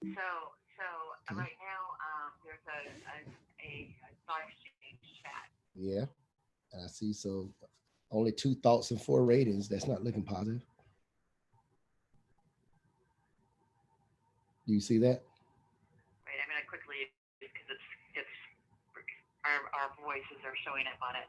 Okay. Right now, there's a thought exchange chat. Yeah, I see. So only two thoughts and four ratings. That's not looking positive. Do you see that? Right, I'm gonna quickly because it's our voices are showing up on it.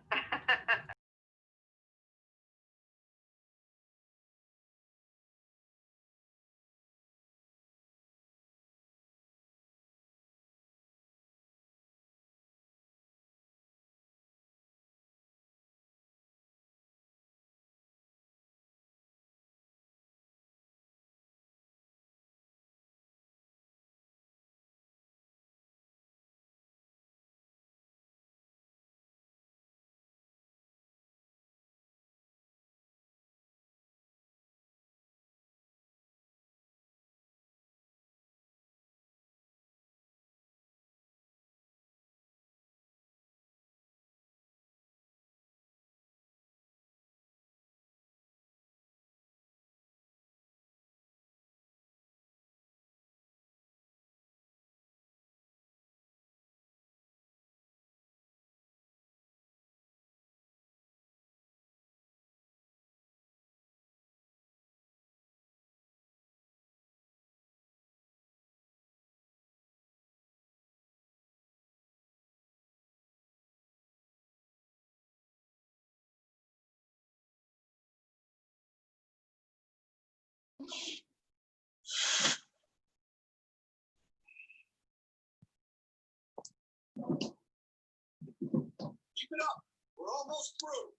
Keep it up. We're almost through.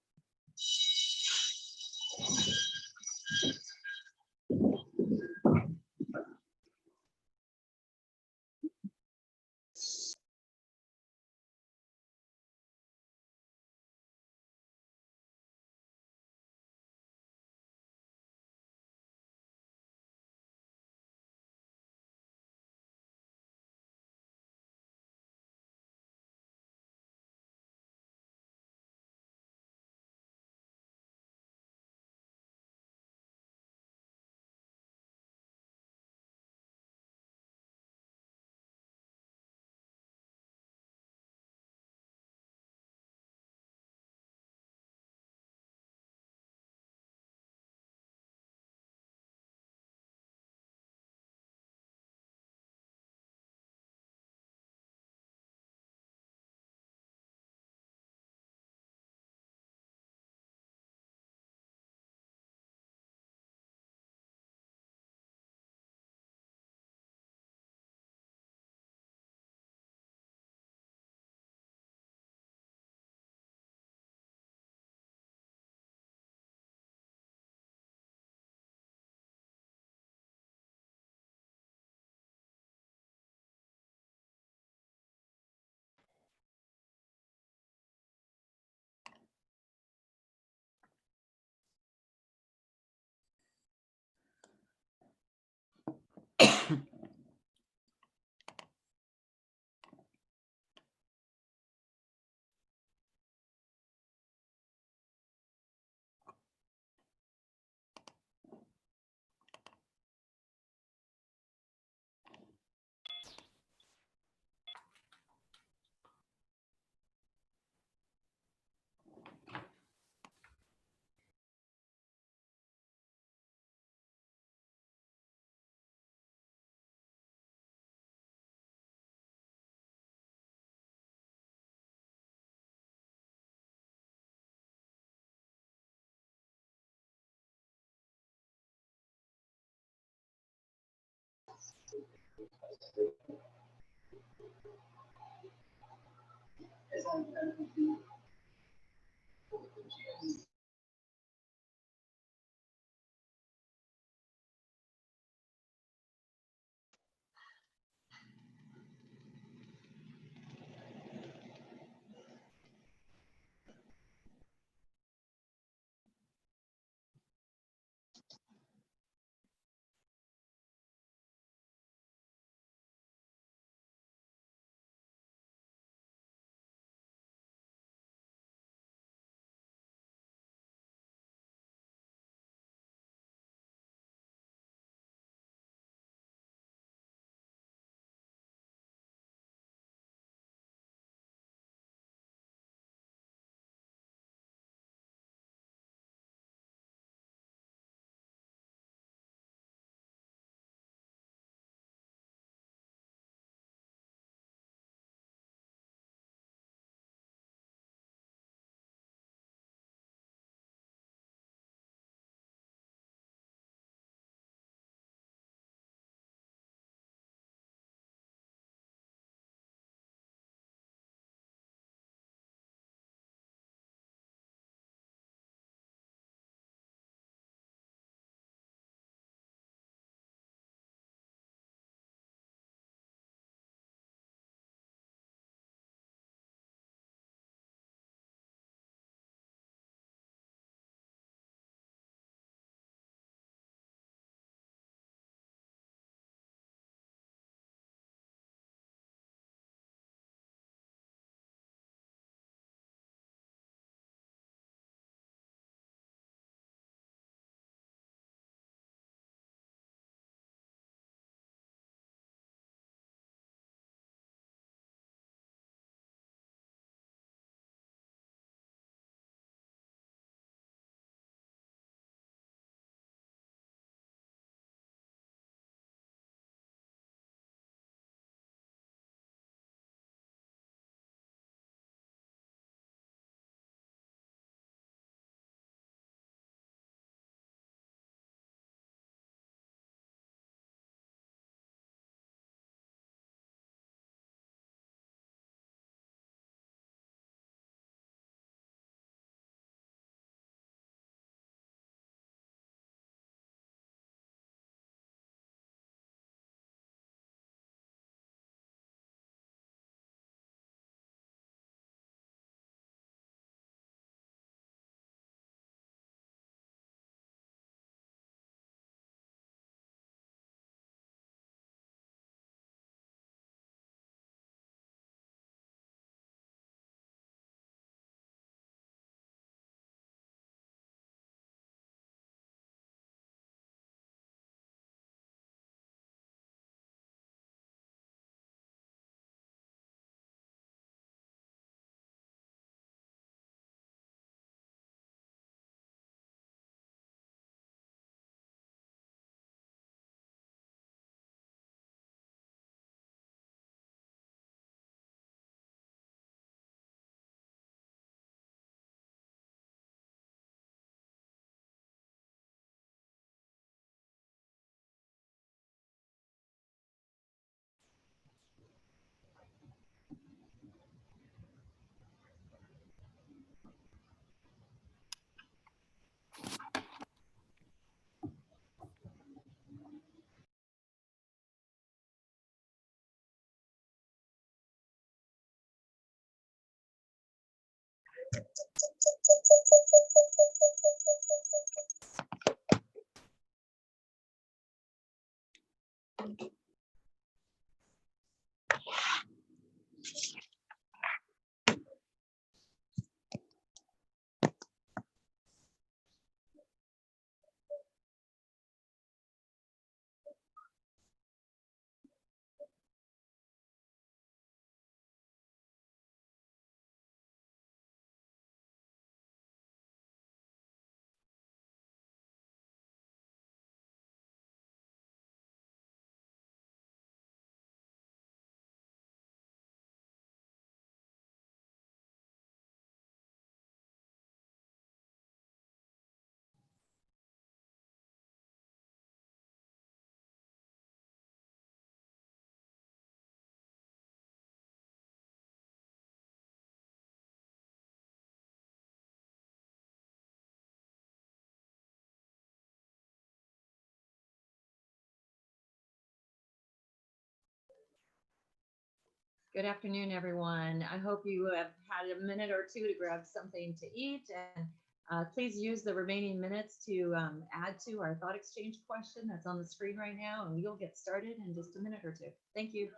Good afternoon, everyone. I hope you have had a minute or two to grab something to eat, and please use the remaining minutes to add to our thought exchange question that's on the screen right now, and we'll get started in just a minute or two. Thank you.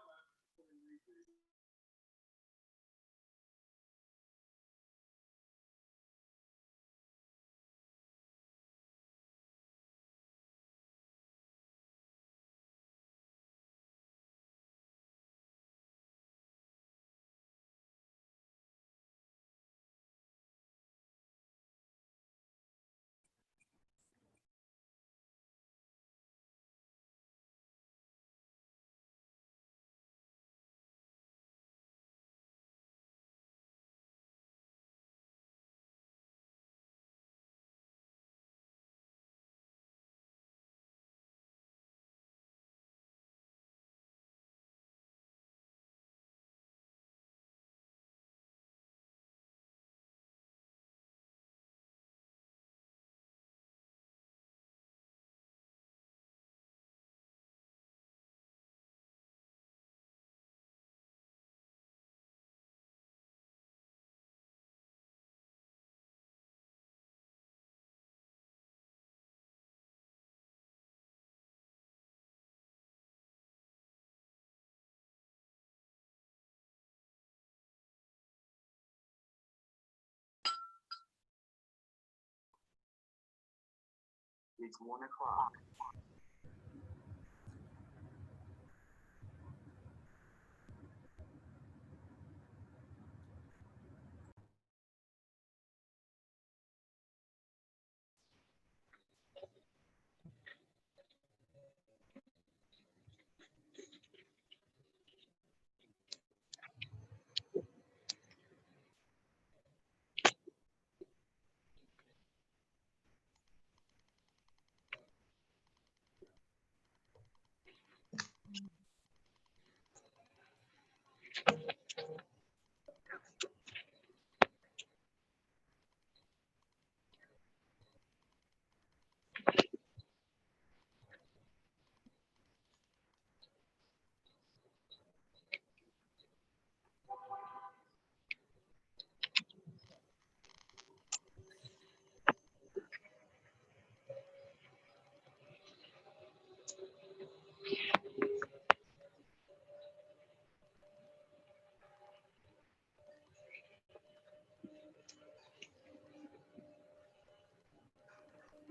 It's 1 o'clock.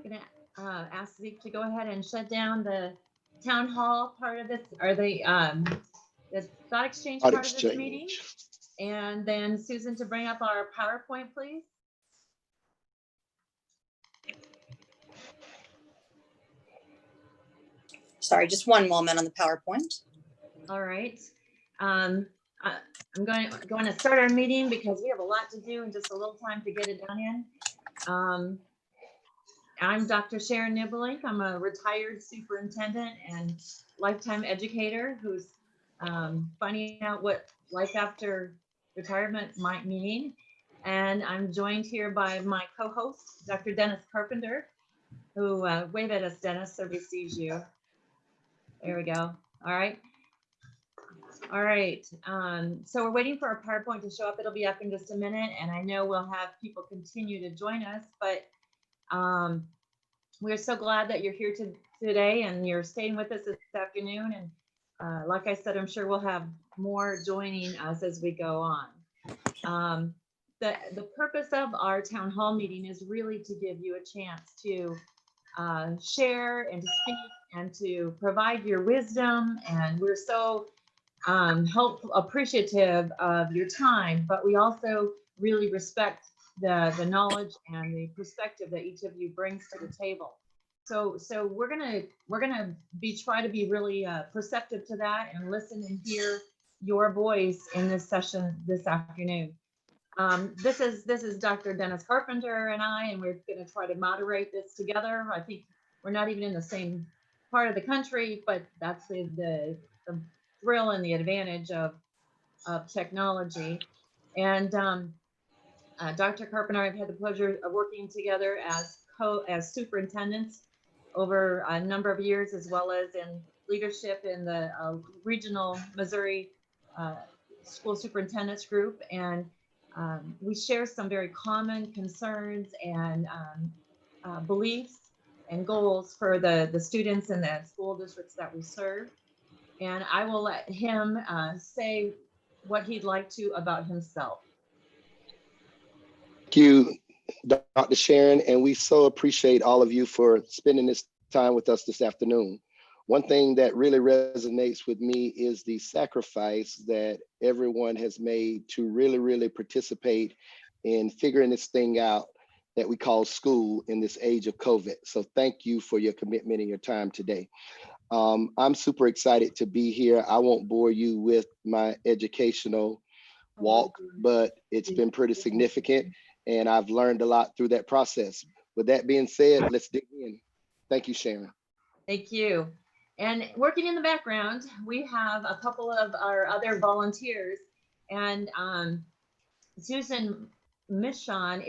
I'm gonna ask Zeke to go ahead and shut down the town hall part of this, or the thought exchange Thought part of this meeting. exchange. And then Susan to bring up our PowerPoint, please. Sorry, just one moment on the PowerPoint. All right. I'm going to start our meeting because we have a lot to do and just a little time to get it done in. I'm Dr. Sharon Niblink. I'm a retired superintendent and lifetime educator who's finding out what life after retirement might mean. And I'm joined here by my co-host, Dr. Dennis Carpenter, who wave at us, Dennis, so he sees you. There we go. All right. All right, so we're waiting for our PowerPoint to show up. It'll be up in just a minute, and I know we'll have people continue to join us, but we're so glad that you're here today and you're staying with us this afternoon. And like I said, I'm sure we'll have more joining us as we go on. The purpose of our town hall meeting is really to give you a chance to share and to speak and to provide your wisdom. And we're so appreciative of your time, but we also really respect the knowledge and the perspective that each of you brings to the table. So we're gonna try to be really perceptive to that and listen and hear your voice in this session this afternoon. This is Dr. Dennis Carpenter and I, and we're going to try to moderate this together. I think we're not even in the same part of the country, but that's the thrill and the advantage of technology. And Dr. Carpenter, I've had the pleasure of working together as superintendents over a number of years, as well as in leadership in the regional Missouri school superintendents group. And we share some very common concerns and beliefs and goals for the students in the school districts that we serve. And I will let him say what he'd like to about himself. Thank you, Dr. Sharon, and we so appreciate all of you for spending this time with us this afternoon. One thing that really resonates with me is the sacrifice that everyone has made to really participate in figuring this thing out that we call school in this age of COVID. So thank you for your commitment and your time today. I'm super excited to be here. I won't bore you with my educational walk, but it's been pretty significant, and I've learned a lot through that process. With that being said, let's dig in. Thank you, Sharon. Thank you. And working in the background, we have a couple of our other volunteers, and Susan Michon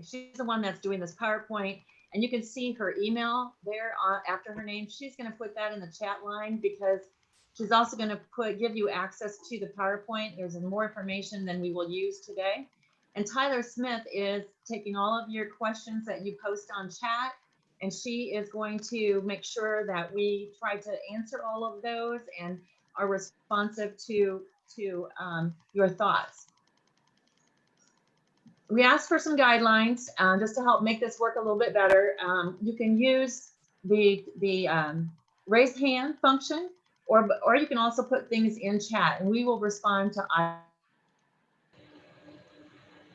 she's the one that's doing this PowerPoint, and you can see her email there after her name. She's going to put that in the chat line because she's also going to give you access to the PowerPoint. There's more information than we will use today. And Tyler Smith is taking all of your questions that you post on chat, and she is going to make sure that we try to answer all of those and are responsive to your thoughts. We asked for some guidelines just to help make this work a little bit better. You can use the raise hand function, or you can also put things in chat, and we will respond to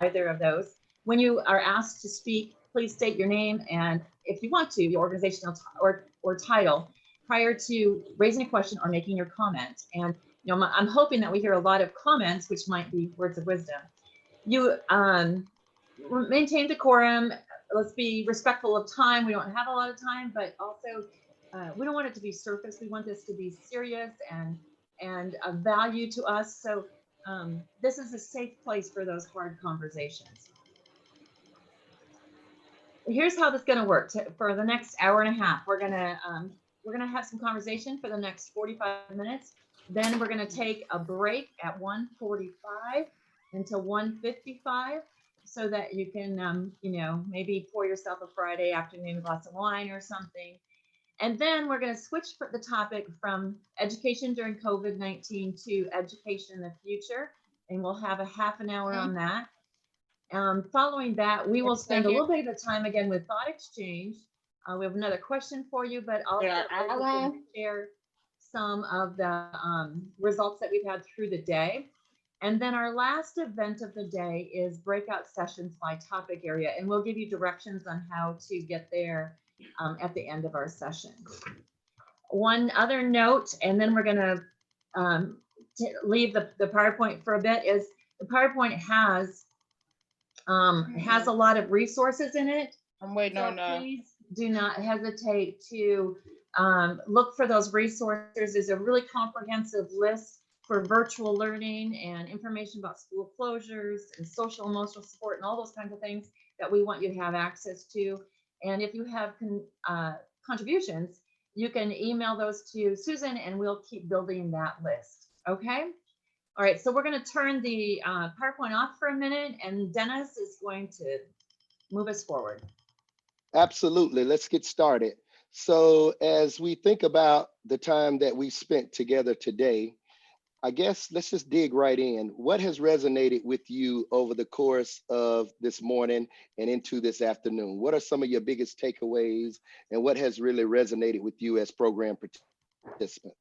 either of those. When you are asked to speak, please state your name and, if you want to, your organizational or title prior to raising a question or making your comment. And I'm hoping that we hear a lot of comments, which might be words of wisdom. You maintain decorum. Let's be respectful of time. We don't have a lot of time, but also we don't want it to be surface. We want this to be serious and of value to us. So this is a safe place for those hard conversations. Here's how this is going to work. For the next hour and a half, we're gonna have some conversation for the next 45 minutes. Then we're going to take a break at 1:45 until 1:55, so that you can, maybe pour yourself a Friday afternoon glass of wine or something. And then we're going to switch the topic from education during COVID-19 to education in the future, and we'll have a half an hour on that. Following that, we will spend a little bit of time again with thought exchange. We have another question for you, but also share some of the results that we've had through the day. And then our last event of the day is breakout sessions by topic area, and we'll give you directions on how to get there at the end of our session. One other note, and then we're going to leave the PowerPoint for a bit, is the PowerPoint has a lot of resources in it. I'm waiting on Please do not hesitate to look for those resources. There's a really comprehensive list for virtual learning and information about school closures and social emotional support and all those kinds of things that we want you to have access to. And if you have contributions, you can email those to Susan, and we'll keep building that list. Okay. All right, so we're going to turn the PowerPoint off for a minute, and Dennis is going to move us forward. Absolutely. Let's get started. So as we think about the time that we spent together today, I guess let's just dig right in. What has resonated with you over the course of this morning and into this afternoon? What are some of your biggest takeaways, and what has really resonated with you as program participants?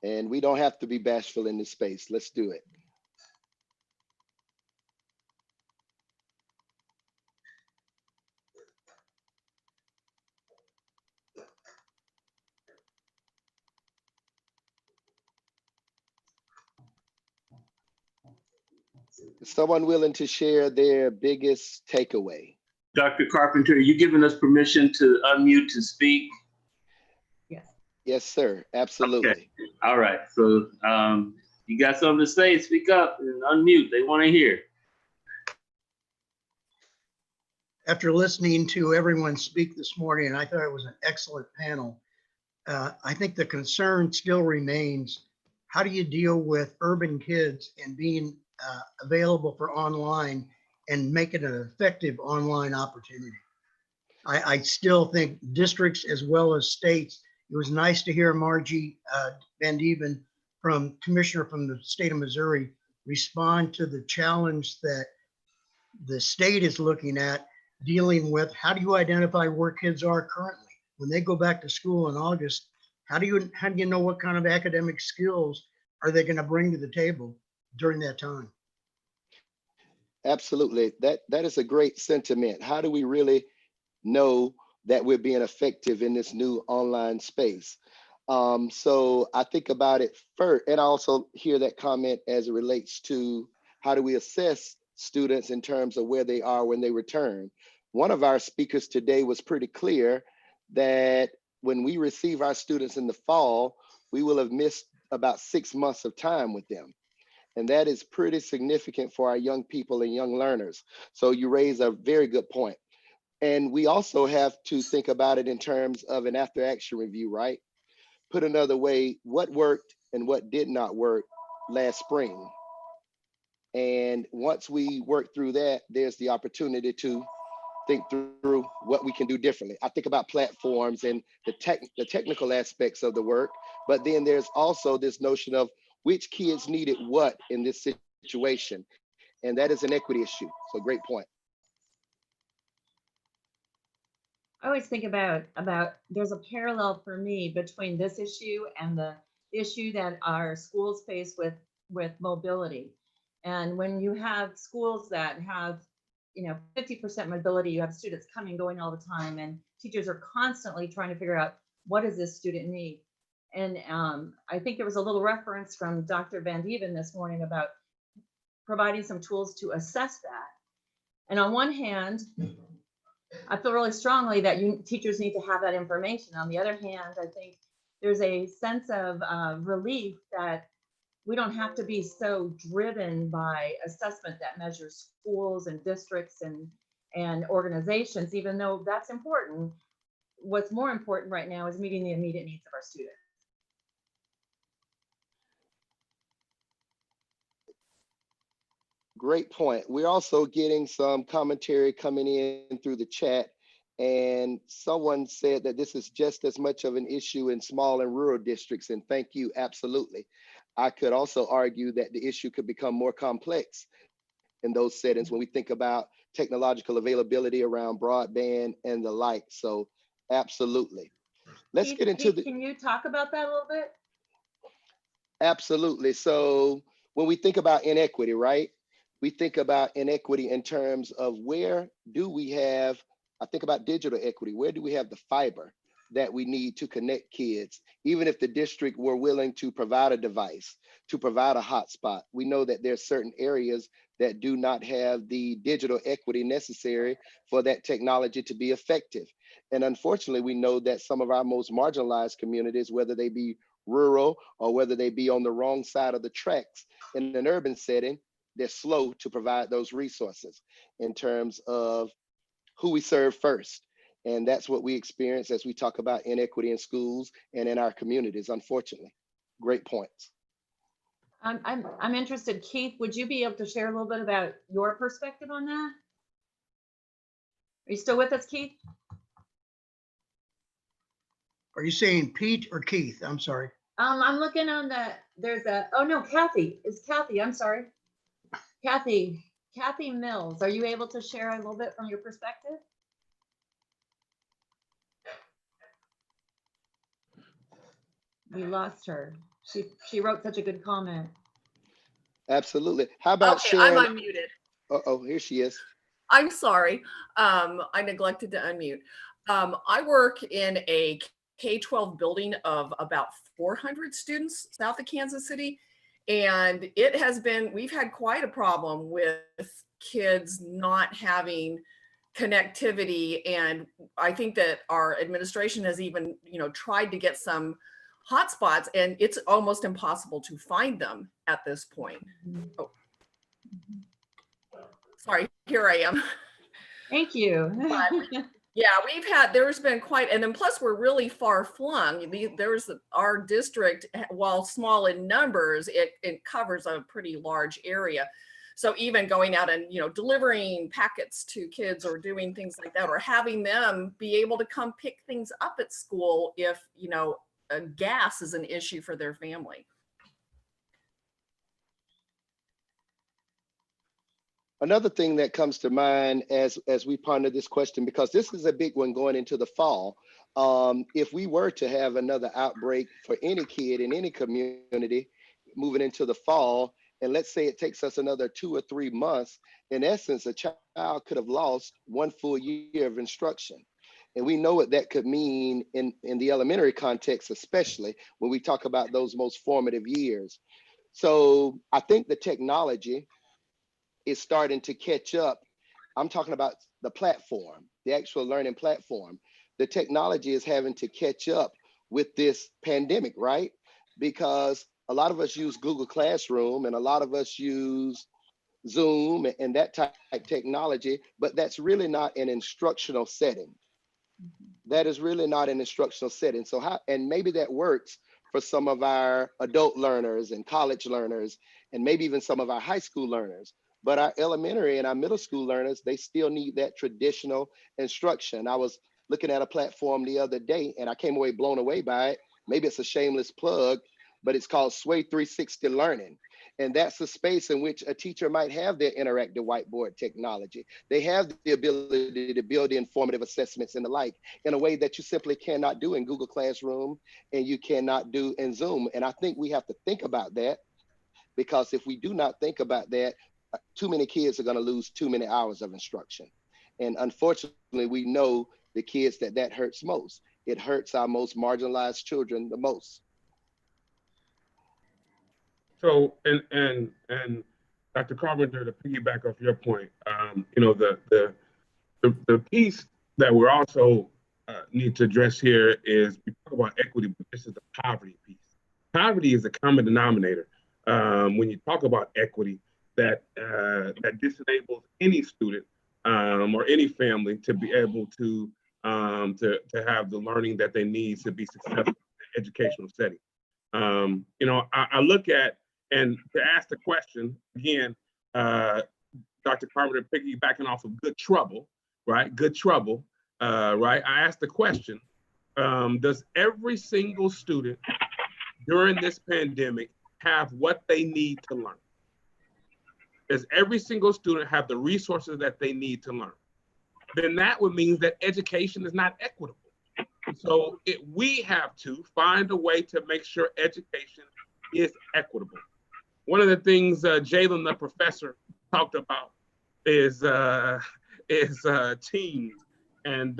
And we don't have to be bashful in this space. Let's do it. Is someone willing to share their biggest takeaway? Dr. Carpenter, are you giving us permission to unmute to speak? Yes. Yes, sir. Absolutely. Okay. All right. So you got something to say, speak up and unmute. They want to hear. After listening to everyone speak this morning, I thought it was an excellent panel. I think the concern still remains, how do you deal with urban kids and being available for online and make it an effective online opportunity? I still think districts as well as states, it was nice to hear Margie Van Dieven Commissioner from the state of Missouri respond to the challenge that the state is looking at, dealing with how do you identify where kids are currently when they go back to school in August? How do you know what kind of academic skills are they going to bring to the table during that time? Absolutely. That is a great sentiment. How do we really know that we're being effective in this new online space? So I think about it first, and I also hear that comment as it relates to how do we assess students in terms of where they are when they return. One of our speakers today was pretty clear that when we receive our students in the fall, we will have missed about 6 months of time with them. And that is pretty significant for our young people and young learners. So you raise a very good point. And we also have to think about it in terms of an after action review, right? Put another way, what worked and what did not work last spring. And once we work through that, there's the opportunity to think through what we can do differently. I think about platforms and the technical aspects of the work, but then there's also this notion of which kids needed what in this situation. And that is an equity issue. So great point. I always think about there's a parallel for me between this issue and the issue that our schools face with mobility. And when you have schools that have 50% mobility, you have students coming, going all the time, and teachers are constantly trying to figure out what does this student need. And I think there was a little reference from Dr. Van Dieven this morning about providing some tools to assess that. And on one hand, I feel really strongly that teachers need to have that information. On the other hand, I think there's a sense of relief that we don't have to be so driven by assessment that measures schools and districts and organizations, even though that's important. What's more important right now is meeting the immediate needs of our students. Great point. We're also getting some commentary coming in through the chat, and someone said that this is just as much of an issue in small and rural districts, and thank you, absolutely. I could also argue that the issue could become more complex in those settings when we think about technological availability around broadband and the like. So absolutely. Let's get into the— Can you talk about that a little bit? Absolutely. So when we think about inequity, right? We think about inequity in terms of where do we have, I think about digital equity, where do we have the fiber that we need to connect kids? Even if the district were willing to provide a device, to provide a hotspot, we know that there's certain areas that do not have the digital equity necessary for that technology to be effective. And unfortunately, we know that some of our most marginalized communities, whether they be rural or whether they be on the wrong side of the tracks in an urban setting, they're slow to provide those resources in terms of who we serve first. And that's what we experience as we talk about inequity in schools and in our communities, unfortunately. Great points. I'm interested, Keith, would you be able to share a little bit about your perspective on that? Are you still with us, Keith? Are you saying Pete or Keith? I'm sorry. I'm looking on oh no, Kathy, it's Kathy, I'm sorry. Kathy Mills, are you able to share a little bit from your perspective? We lost her. She wrote such a good comment. Absolutely. How about Okay, I'm sharing? unmuted. Uh-oh, here she is. I'm sorry. I neglected to unmute. I work in a K-12 building of about 400 students south of Kansas City. And we've had quite a problem with kids not having connectivity. And I think that our administration has even, tried to get some hotspots, and it's almost impossible to find them at this point. Oh, sorry, here I am. Thank you. Yeah, there's been quite, and then plus we're really far flung. Our district, while small in numbers, it covers a pretty large area. So even going out and, delivering packets to kids or doing things like that, or having them be able to come pick things up at school if, gas is an issue for their family. Another thing that comes to mind as we ponder this question, because this is a big one going into the fall, if we were to have another outbreak for any kid in any community moving into the fall, and let's say it takes us another 2 or 3 months, in essence, a child could have lost 1 full year of instruction. And we know what that could mean in the elementary context, especially when we talk about those most formative years. So I think the technology is starting to catch up. I'm talking about the platform, the actual learning platform. The technology is having to catch up with this pandemic, right? Because a lot of us use Google Classroom and a lot of us use Zoom and that type of technology, but that's really not an instructional setting. That is really not an instructional setting. So and maybe that works for some of our adult learners and college learners, and maybe even some of our high school learners. But our elementary and our middle school learners, they still need that traditional instruction. I was looking at a platform the other day and I came away blown away by it. Maybe it's a shameless plug, but it's called Sway 360 Learning. And that's a space in which a teacher might have their interactive whiteboard technology. They have the ability to build informative assessments and the like in a way that you simply cannot do in Google Classroom and you cannot do in Zoom. And I think we have to think about that, because if we do not think about that, too many kids are going to lose too many hours of instruction. And unfortunately, we know the kids that hurts most. It hurts our most marginalized children the most. So, and Dr. Carpenter, to piggyback off your point, the piece that we also need to address here is we talk about equity, but this is the poverty piece. Poverty is a common denominator when you talk about equity that disenables any student or any family to be able to have the learning that they need to be successful in the educational setting. I look at, and to ask the question again, Dr. Carpenter, piggybacking off of Good Trouble, right? Good Trouble, right? I asked the question, does every single student during this pandemic have what they need to learn? Does every single student have the resources that they need to learn? Then that would mean that education is not equitable. So we have to find a way to make sure education is equitable. One of the things Jalen, the professor, talked about is teams. And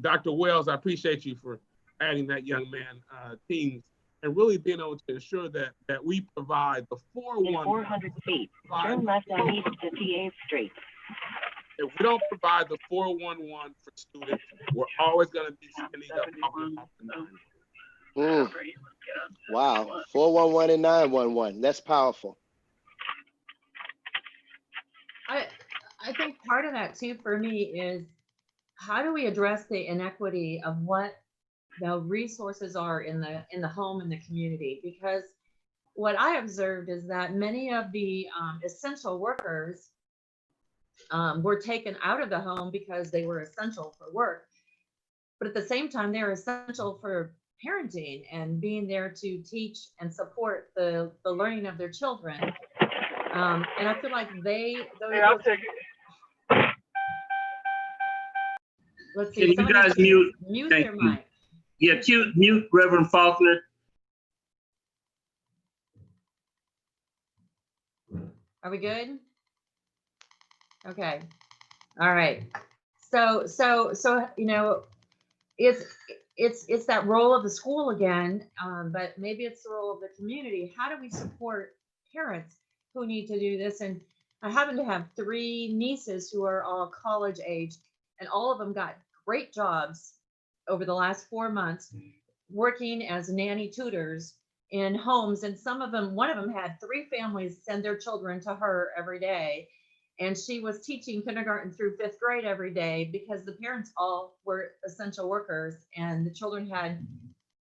Dr. Wells, I appreciate you for adding that young man, teams, and really being able to ensure that we provide the 411. In 400 feet, turn left on East 58th Street. If we don't provide the 411 for students, we're always going to be spending up the 9. Wow, 411 and 911. That's powerful. I think part of that too for me is how do we address the inequity of what the resources are in the home and the community? Because what I observed is that many of the essential workers were taken out of the home because they were essential for work. But at the same time, they're essential for parenting and being there to teach and support the learning of their children. And I feel like let's Can see, you somebody guys mute? mute Thank their you. mic. Yeah, mute Reverend Faulkner. Are we good? Okay. All right. So it's that role of the school again, but maybe it's the role of the community. How do we support parents who need to do this? And I happen to have 3 nieces who are all college age, and all of them got great jobs over the last 4 months working as nanny tutors in homes. And one of them had 3 families send their children to her every day. And she was teaching kindergarten through 5th grade every day because the parents all were essential workers and the children had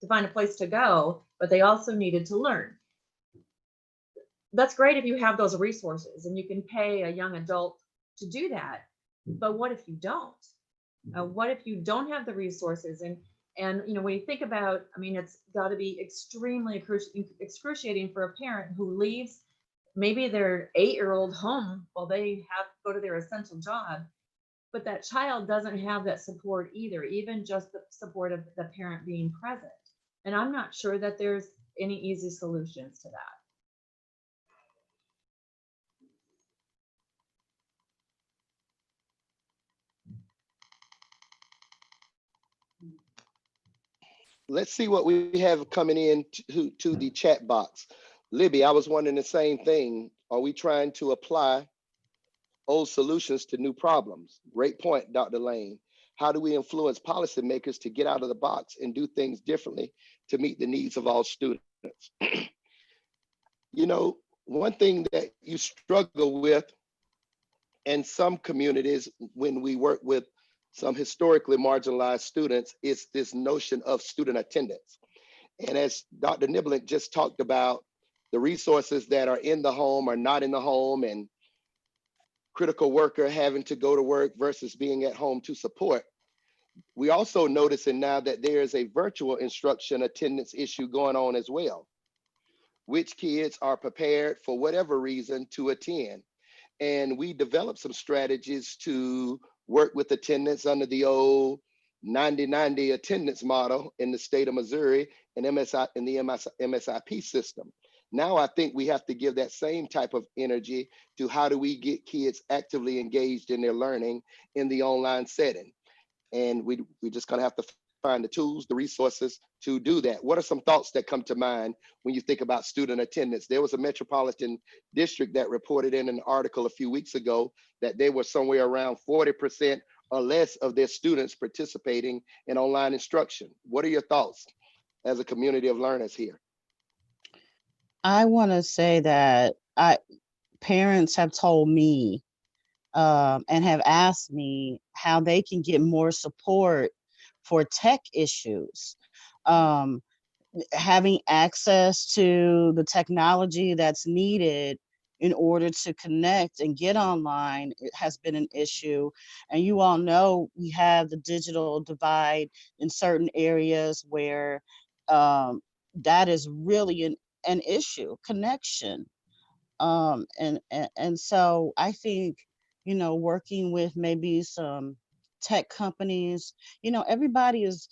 to find a place to go, but they also needed to learn. That's great if you have those resources and you can pay a young adult to do that. But what if you don't? What if you don't have the resources? And when you think about, it's got to be extremely excruciating for a parent who leaves maybe their 8-year-old home while they have to go to their essential job, but that child doesn't have that support either, even just the support of the parent being present. And I'm not sure that there's any easy solutions to that. Let's see what we have coming in to the chat box. Libby, I was wondering the same thing. Are we trying to apply old solutions to new problems? Great point, Dr. Lane. How do we influence policymakers to get out of the box and do things differently to meet the needs of all students? One thing that you struggle with in some communities when we work with some historically marginalized students is this notion of student attendance. And as Dr. Niblink just talked about, the resources that are in the home are not in the home, and critical worker having to go to work versus being at home to support. We also noticing now that there is a virtual instruction attendance issue going on as well. Which kids are prepared for whatever reason to attend? And we developed some strategies to work with attendance under the old 90-90 attendance model in the state of Missouri and the MSIP system. Now I think we have to give that same type of energy to how do we get kids actively engaged in their learning in the online setting. And we're just gonna have to find the tools, the resources to do that. What are some thoughts that come to mind when you think about student attendance? There was a metropolitan district that reported in an article a few weeks ago that they were somewhere around 40% or less of their students participating in online instruction. What are your thoughts as a community of learners here? I want to say that parents have told me and have asked me how they can get more support for tech issues. Having access to the technology that's needed in order to connect and get online, it has been an issue. And you all know we have the digital divide in certain areas where that is really an issue, connection. And so I think, working with maybe some tech companies, everybody is,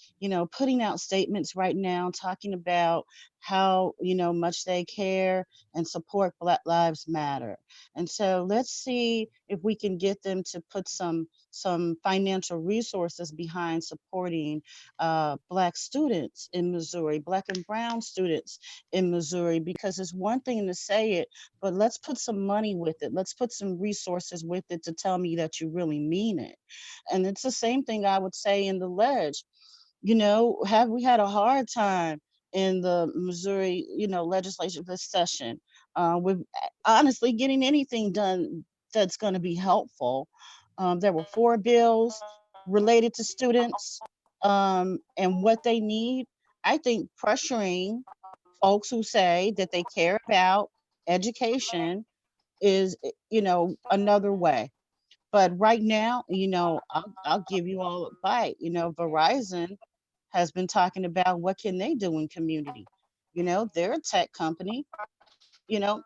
putting out statements right now talking about how, much they care and support Black Lives Matter. And so let's see if we can get them to put some financial resources behind supporting Black students in Missouri, Black and brown students in Missouri, because it's one thing to say it, but let's put some money with it. Let's put some resources with it to tell me that you really mean it. And it's the same thing I would say in the ledge. Have we had a hard time in the Missouri, legislature this session with honestly getting anything done that's going to be helpful. There were 4 bills related to students and what they need. I think pressuring folks who say that they care about education is, another way. But right now, I'll give you all a bite. Verizon has been talking about what can they do in community. They're a tech company.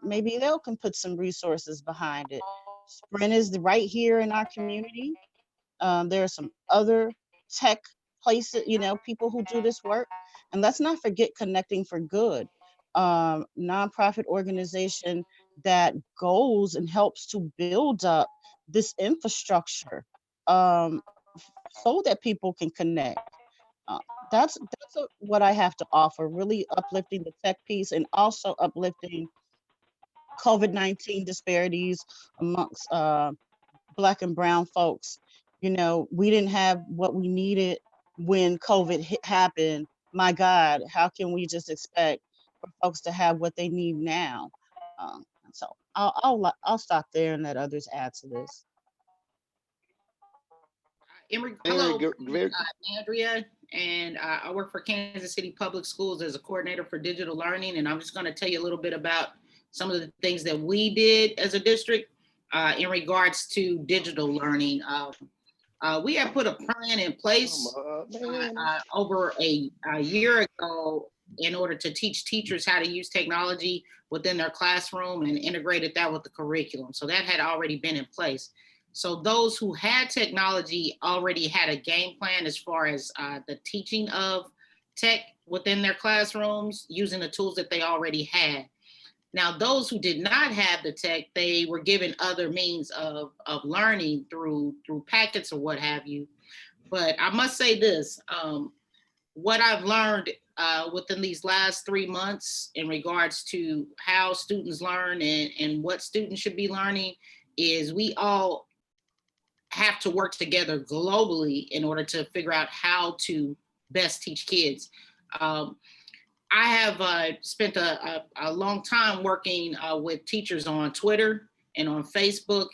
Maybe they'll can put some resources behind it. Sprint is right here in our community. There are some other tech places, people who do this work. And let's not forget Connecting for Good, nonprofit organization that goes and helps to build up this infrastructure so that people can connect. Uh, that's what I have to offer, really uplifting the tech piece and also uplifting COVID-19 disparities amongst Black and brown folks. We didn't have what we needed when COVID happened. My God, how can we just expect for folks to have what they need now? So I'll stop there and let others add to this. Very Hello, good, very, Andrea, and I work for Kansas City Public Schools as a coordinator for digital learning, and I'm just going to tell you a little bit about some of the things that we did as a district in regards to digital learning. We have put a plan in place over a year ago in order to teach teachers how to use technology within their classroom and integrated that with the curriculum. So that had already been in place. So those who had technology already had a game plan as far as the teaching of tech within their classrooms using the tools that they already had. Now, those who did not have the tech, they were given other means of learning through packets or what have you. But I must say this, what I've learned within these last 3 months in regards to how students learn and what students should be learning is we all have to work together globally in order to figure out how to best teach kids. I have spent a long time working with teachers on Twitter and on Facebook.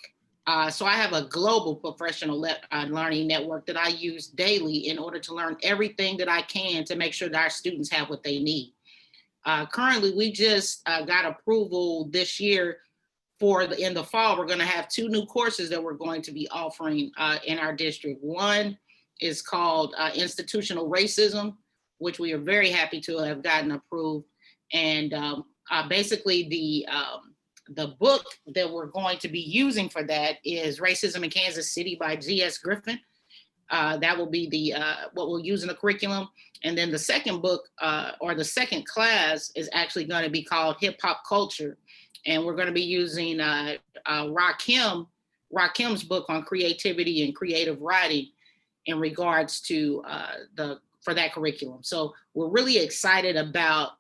So I have a global professional learning network that I use daily in order to learn everything that I can to make sure that our students have what they need. Currently, we just got approval this year in the fall, we're going to have 2 new courses that we're going to be offering in our district. One is called Institutional Racism, which we are very happy to have gotten approved. And basically the book that we're going to be using for that is Racism in Kansas City by G.S. Griffin. That will be what we'll use in the curriculum. And then the second book or the second class is actually going to be called Hip Hop Culture. And we're going to be using Rakim's book on creativity and creative writing in regards to for that curriculum. So we're really excited about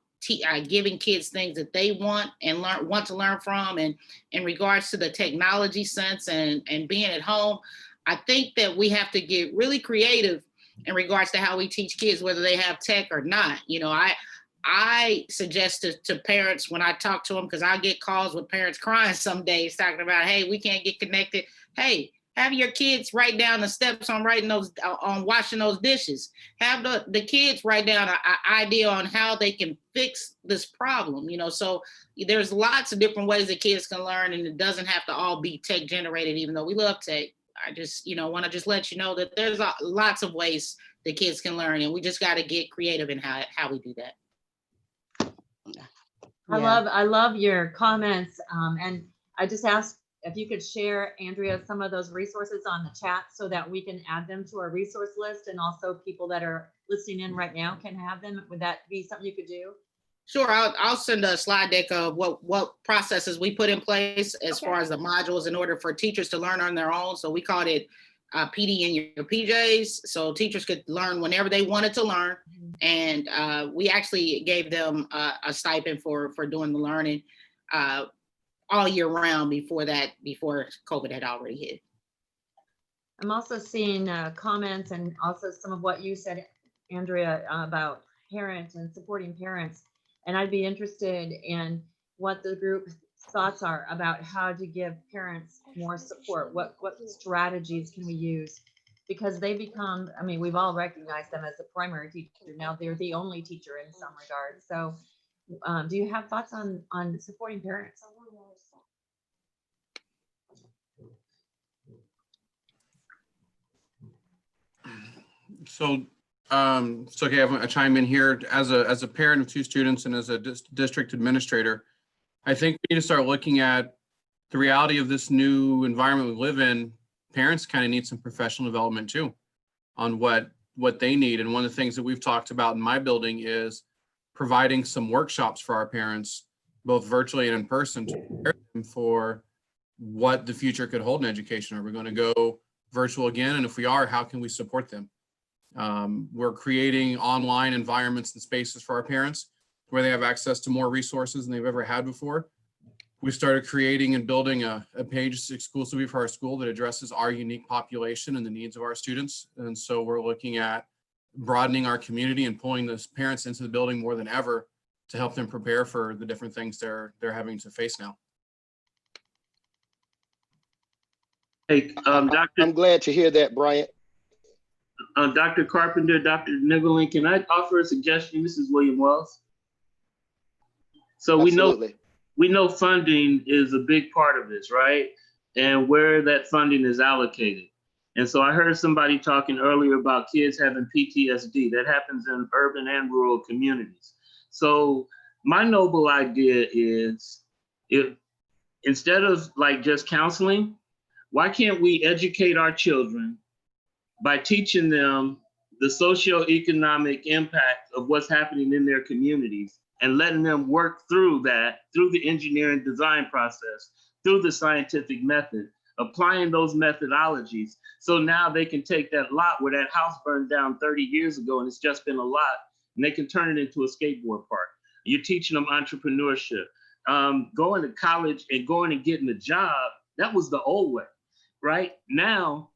giving kids things that they want and want to learn from. And in regards to the technology sense and being at home, I think that we have to get really creative in regards to how we teach kids, whether they have tech or not. I suggest to parents when I talk to them, because I get calls with parents crying some days talking about, hey, we can't get connected. Hey, have your kids write down the steps on washing those dishes. Have the kids write down an idea on how they can fix this problem. So there's lots of different ways that kids can learn, and it doesn't have to all be tech generated, even though we love tech. I just, want to just let you know that there's lots of ways that kids can learn, and we just got to get creative in how we do that. I love your comments. And I just asked if you could share, Andrea, some of those resources on the chat so that we can add them to our resource list, and also people that are listening in right now can have them. Would that be something you could do? Sure, I'll send a slide deck of what processes we put in place as far as the modules in order for teachers to learn on their own. So we called it PD in your PJs, so teachers could learn whenever they wanted to learn. And we actually gave them a stipend for doing the learning all year round before COVID had already hit. I'm also seeing comments and also some of what you said, Andrea, about parents and supporting parents. And I'd be interested in what the group's thoughts are about how to give parents more support. What strategies can we use because they become, I mean, we've all recognized them as a primary teacher. Now they're the only teacher in some regards. So do you have thoughts on supporting parents? So, so okay, I chime in here as a parent of two students and as a district administrator. I think we need to start looking at the reality of this new environment we live in. Parents kind of need some professional development too on what they need. And one of the things that we've talked about in my building is providing some workshops for our parents, both virtually and in person, to prepare them for what the future could hold in education. Are we going to go virtual again? And if we are, how can we support them? We're creating online environments and spaces for our parents where they have access to more resources than they've ever had before. We started creating and building a page exclusively for our school that addresses our unique population and the needs of our students. And so we're looking at broadening our community and pulling those parents into the building more than ever to help them prepare for the different things they're having to face now. Hey, Dr. I'm glad to hear that, Bryant. Dr. Carpenter, Dr. Niggling, can I offer a suggestion? This is William Wells. So Absolutely. we know funding is a big part of this, right? And where that funding is allocated. And so I heard somebody talking earlier about kids having PTSD. That happens in urban and rural communities. So my noble idea is, if instead of like just counseling, why can't we educate our children by teaching them the socioeconomic impact of what's happening in their communities and letting them work through that, through the engineering design process, through the scientific method, applying those methodologies. So now they can take that lot where that house burned down 30 years ago and it's just been a lot, and they can turn it into a skateboard park. You're teaching them entrepreneurship. Going to college and going and getting a job, that was the old way, right? Now,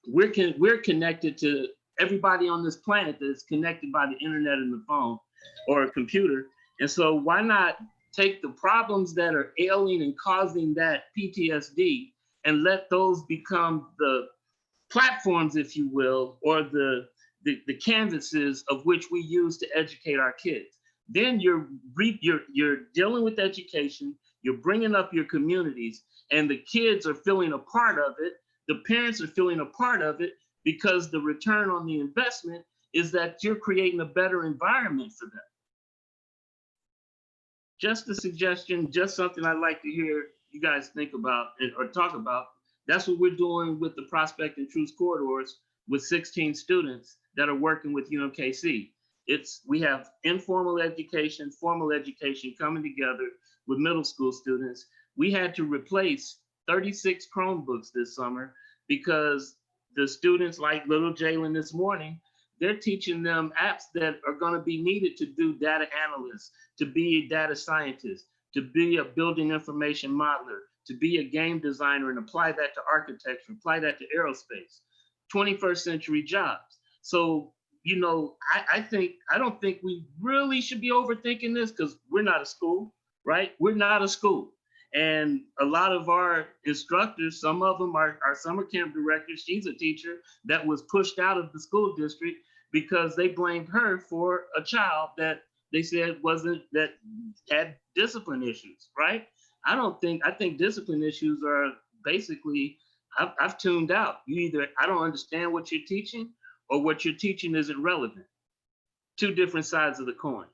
we're connected to everybody on this planet that is connected by the internet and the phone or a computer. And so why not take the problems that are ailing and causing that PTSD and let those become the platforms, if you will, or the canvases of which we use to educate our kids. Then you're dealing with education, you're bringing up your communities, and the kids are feeling a part of it. The parents are feeling a part of it because the return on the investment is that you're creating a better environment for them. Just a suggestion, just something I'd like to hear you guys think about or talk about. That's what we're doing with the Prospect and Truth Corridors with 16 students that are working with UMKC. We have informal education, formal education coming together with middle school students. We had to replace 36 Chromebooks this summer because the students, like little Jalen this morning, they're teaching them apps that are going to be needed to do data analysts, to be a data scientist, to be a building information modeler, to be a game designer and apply that to architecture, apply that to aerospace, 21st century jobs. So, you know, I don't think we really should be overthinking this because we're not a school, right? We're not a school. And a lot of our instructors, some of them are our summer camp directors. She's a teacher that was pushed out of the school district because they blamed her for a child that they said that had discipline issues, right? I think discipline issues are basically, I've tuned out. I don't understand what you're teaching, or what you're teaching isn't relevant. Two different sides of the coin.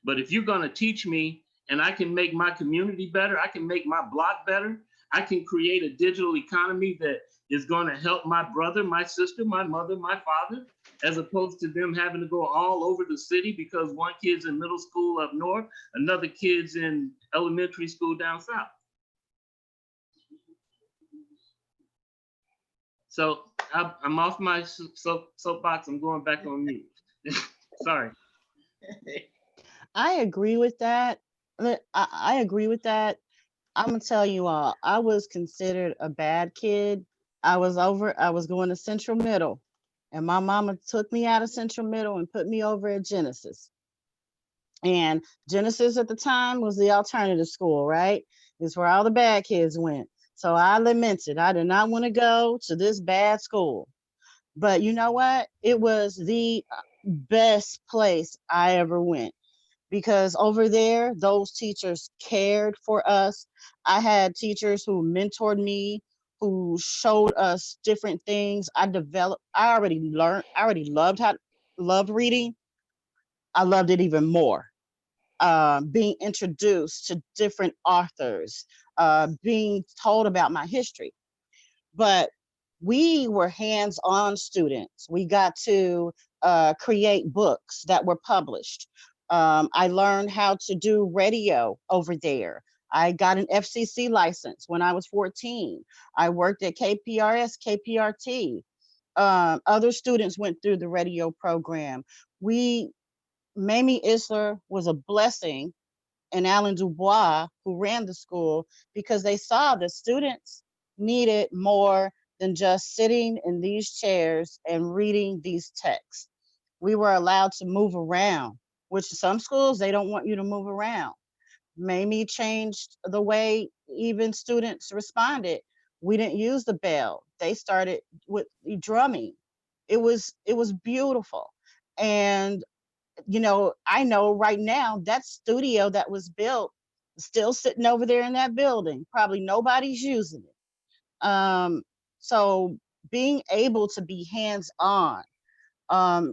But if you're gonna teach me and I can make my community better, I can make my block better, I can create a digital economy that is gonna help my brother, my sister, my mother, my father, as opposed to them having to go all over the city because one kid's in middle school up north, another kid's in elementary school down south. So I'm off my soapbox, I'm going back on mute. Sorry. I agree with that. I agree with that. I'm gonna tell you all, I was considered a bad kid. I was going to Central Middle, and my mama took me out of Central Middle and put me over at Genesis. And Genesis at the time was the alternative school, right? It's where all the bad kids went. So I lamented, I did not want to go to this bad school. But you know what? It was the best place I ever went, because over there, those teachers cared for us. I had teachers who mentored me, who showed us different things. I already loved reading. I loved it even more. Being introduced to different authors, being told about my history. But we were hands-on students. We got to create books that were published. I learned how to do radio over there. I got an FCC license when I was 14. I worked at KPRS, KPRT. Other students went through the radio program. Mamie Isler was a blessing, and Alan Dubois, who ran the school, because they saw the students needed more than just sitting in these chairs and reading these texts. We were allowed to move around, which some schools, they don't want you to move around. Mamie changed the way even students responded. We didn't use the bell. They started with drumming. It was beautiful. And I know right now that studio that was built is still sitting over there in that building. Probably nobody's using it. So being able to be hands-on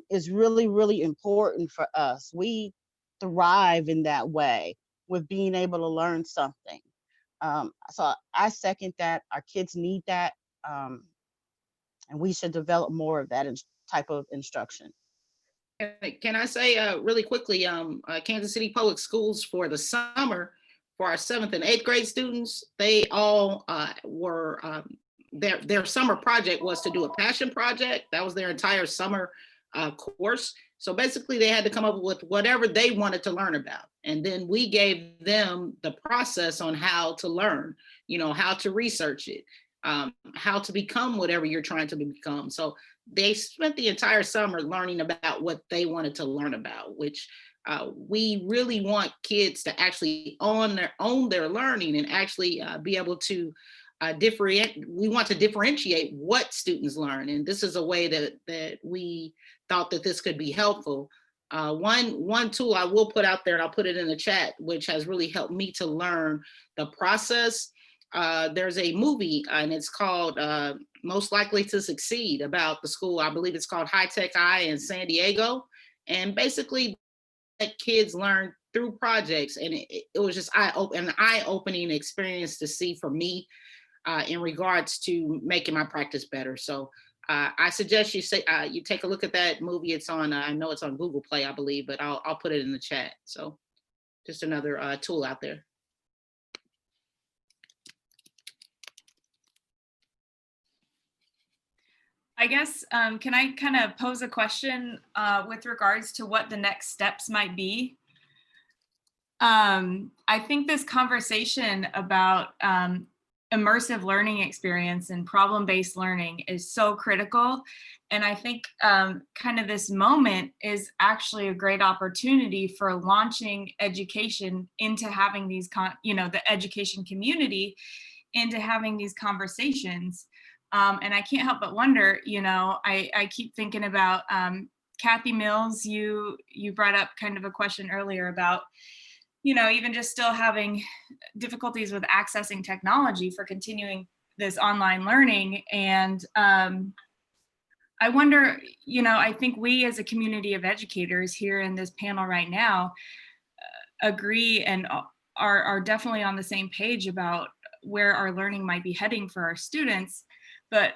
is really, really important for us. We thrive in that way, with being able to learn something. So I second that. Our kids need that. And we should develop more of that type of instruction. Can I say really quickly, Kansas City Public Schools for the summer, for our 7th and 8th grade students, they all were, their summer project was to do a passion project. That was their entire summer course. So basically they had to come up with whatever they wanted to learn about. And then we gave them the process on how to learn, how to research it, how to become whatever you're trying to become. So they spent the entire summer learning about what they wanted to learn about, which we really want kids to actually own their learning and actually be able to we want to differentiate what students learn. And this is a way that we thought that this could be helpful. One tool I will put out there, and I'll put it in the chat, which has really helped me to learn the process. There's a movie and it's called Most Likely to Succeed, about the school. I believe it's called High Tech Eye in San Diego. And basically that kids learn through projects. And it was just an eye-opening experience to see for me in regards to making my practice better. So I suggest you take a look at that movie. It's on, I know it's on Google Play, I believe, but I'll put it in the chat. So just another tool out there. I guess, can I kind of pose a question with regards to what the next steps might be? I think this conversation about immersive learning experience and problem-based learning is so critical. And I think kind of this moment is actually a great opportunity for launching education into having these, the education community into having these conversations. And I can't help but wonder, I keep thinking about Kathy Mills, you brought up kind of a question earlier about, even just still having difficulties with accessing technology for continuing this online learning. And I wonder, I think we as a community of educators here in this panel right now agree and are definitely on the same page about where our learning might be heading for our students. But,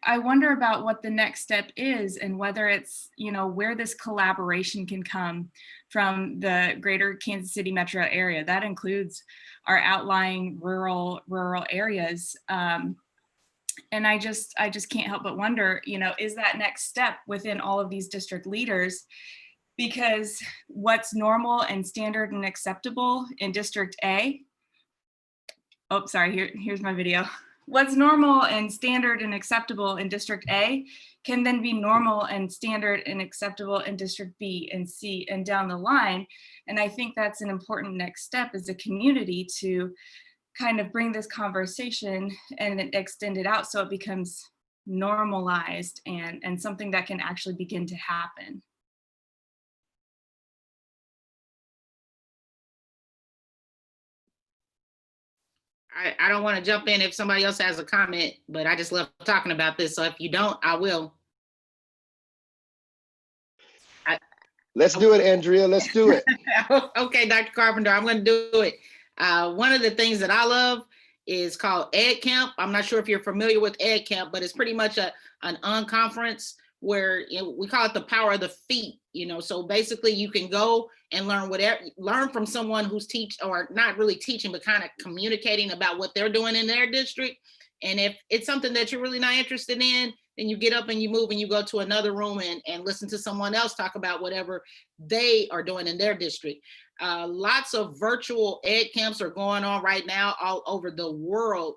I wonder about what the next step is and whether it's, where this collaboration can come from the greater Kansas City metro area. That includes our outlying rural areas. And I just can't help but wonder, is that next step within all of these district leaders? Because what's normal and standard and acceptable in District A, oh, sorry, here's my video. What's normal and standard and acceptable in District A can then be normal and standard and acceptable in District B and C and down the line. And I think that's an important next step as a community to kind of bring this conversation and extend it out so it becomes normalized and something that can actually begin to happen. I don't want to jump in if somebody else has a comment, but I just love talking about this. So if you don't, I will. Let's do it, Andrea. Let's do it. Okay, Dr. Carpenter, I'm going to do it. One of the things that I love is called Ed Camp. I'm not sure if you're familiar with Ed Camp, but it's pretty much an unconference where we call it the power of the feet. So basically you can go and learn from someone who's not really teaching, but kind of communicating about what they're doing in their district. And if it's something that you're really not interested in, then you get up and you move and you go to another room and listen to someone else talk about whatever they are doing in their district. Lots of virtual ed camps are going on right now all over the world,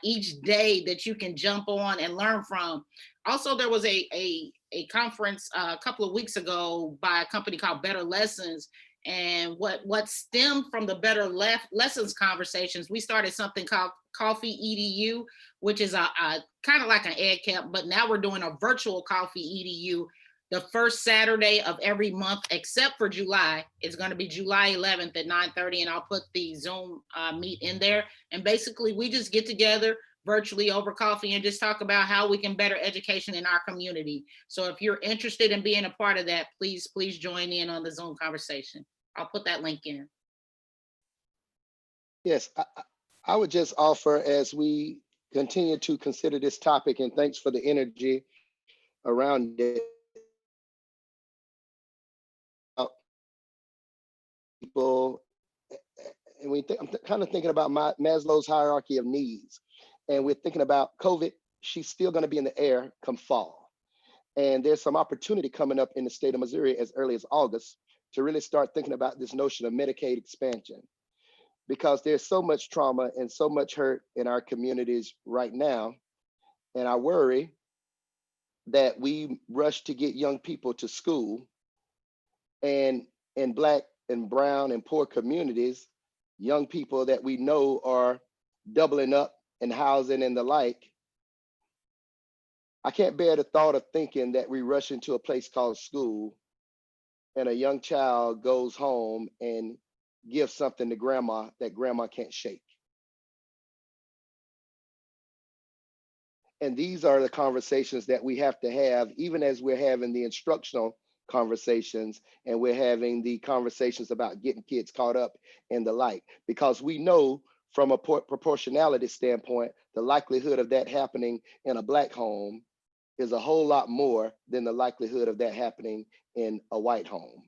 each day that you can jump on and learn from. Also, there was a conference a couple of weeks ago by a company called Better Lessons. And what stemmed from the Better Lessons conversations, we started something called Coffee EDU, which is a kind of like an ed camp, but now we're doing a virtual Coffee EDU the first Saturday of every month, except for July. It's going to be July 11th at 9:30, and I'll put the Zoom meet in there. And basically, we just get together virtually over coffee and just talk about how we can better education in our community. So if you're interested in being a part of that, please join in on the Zoom conversation. I'll put that link in. Yes, I would just offer, as we continue to consider this topic, and thanks for the energy around it. People, and I'm kind of thinking about Maslow's hierarchy of needs, and we're thinking about COVID. She's still going to be in the air come fall, and there's some opportunity coming up in the state of Missouri as early as August to really start thinking about this notion of Medicaid expansion, because there's so much trauma and so much hurt in our communities right now, and I worry that we rush to get young people to school, and in Black and brown and poor communities, young people that we know are doubling up in housing and the like. I can't bear the thought of thinking that we rush into a place called school and a young child goes home and gives something to grandma that grandma can't shake. And these are the conversations that we have to have, even as we're having the instructional conversations and we're having the conversations about getting kids caught up and the like, because we know from a proportionality standpoint, the likelihood of that happening in a Black home is a whole lot more than the likelihood of that happening in a white home.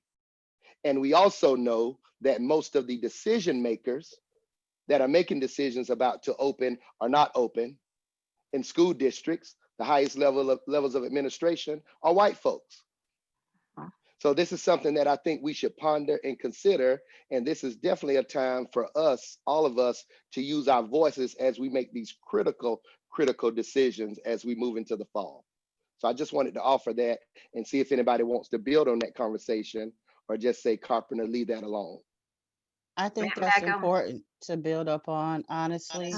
And we also know that most of the decision makers that are making decisions about to open or not open in school districts, the highest levels of administration, are white folks. So this is something that I think we should ponder and consider. And this is definitely a time for us, all of us, to use our voices as we make these critical decisions as we move into the fall. So I just wanted to offer that and see if anybody wants to build on that conversation or just say, Carpenter, leave that alone. I think that's important to build up on, honestly.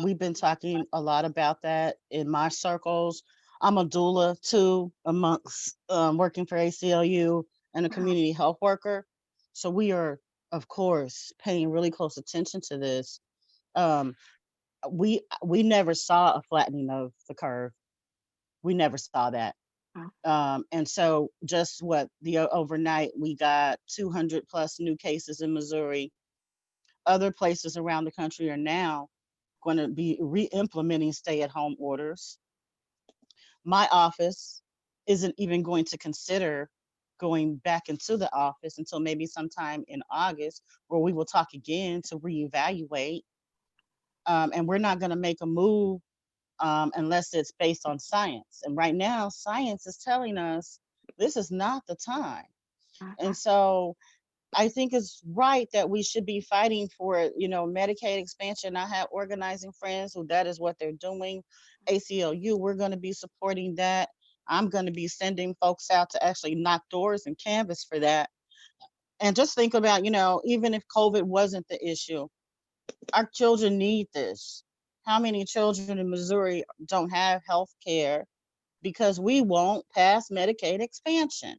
We've been talking a lot about that in my circles. I'm a doula too, amongst working for ACLU and a community health worker. So we are, of course, paying really close attention to this. We never saw a flattening of the curve. We never saw that. And so just overnight, we got 200 plus new cases in Missouri. Other places around the country are now going to be re-implementing stay-at-home orders. My office isn't even going to consider going back into the office until maybe sometime in August, where we will talk again to reevaluate. And we're not going to make a move unless it's based on science. And right now, science is telling us this is not the time. And so I think it's right that we should be fighting for, Medicaid expansion. I have organizing friends who that is what they're doing. ACLU, we're going to be supporting that. I'm going to be sending folks out to actually knock doors and canvass for that. And just think about, even if COVID wasn't the issue, our children need this. how many children in Missouri don't have health care because we won't pass Medicaid expansion.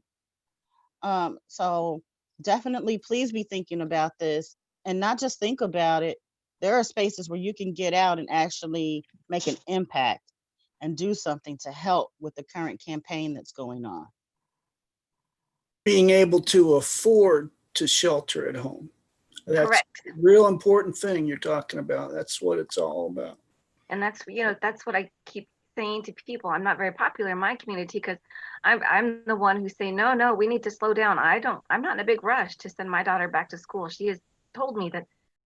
So definitely please be thinking about this, and not just think about it. There are spaces where you can get out and actually make an impact and do something to help with the current campaign that's going on. Being able to afford to shelter at home. That's Correct. a real important thing you're talking about. That's what it's all about. And that's, that's what I keep saying to people. I'm not very popular in my community because I'm the one who's saying, no, we need to slow down. I'm not in a big rush to send my daughter back to school. She has told me that,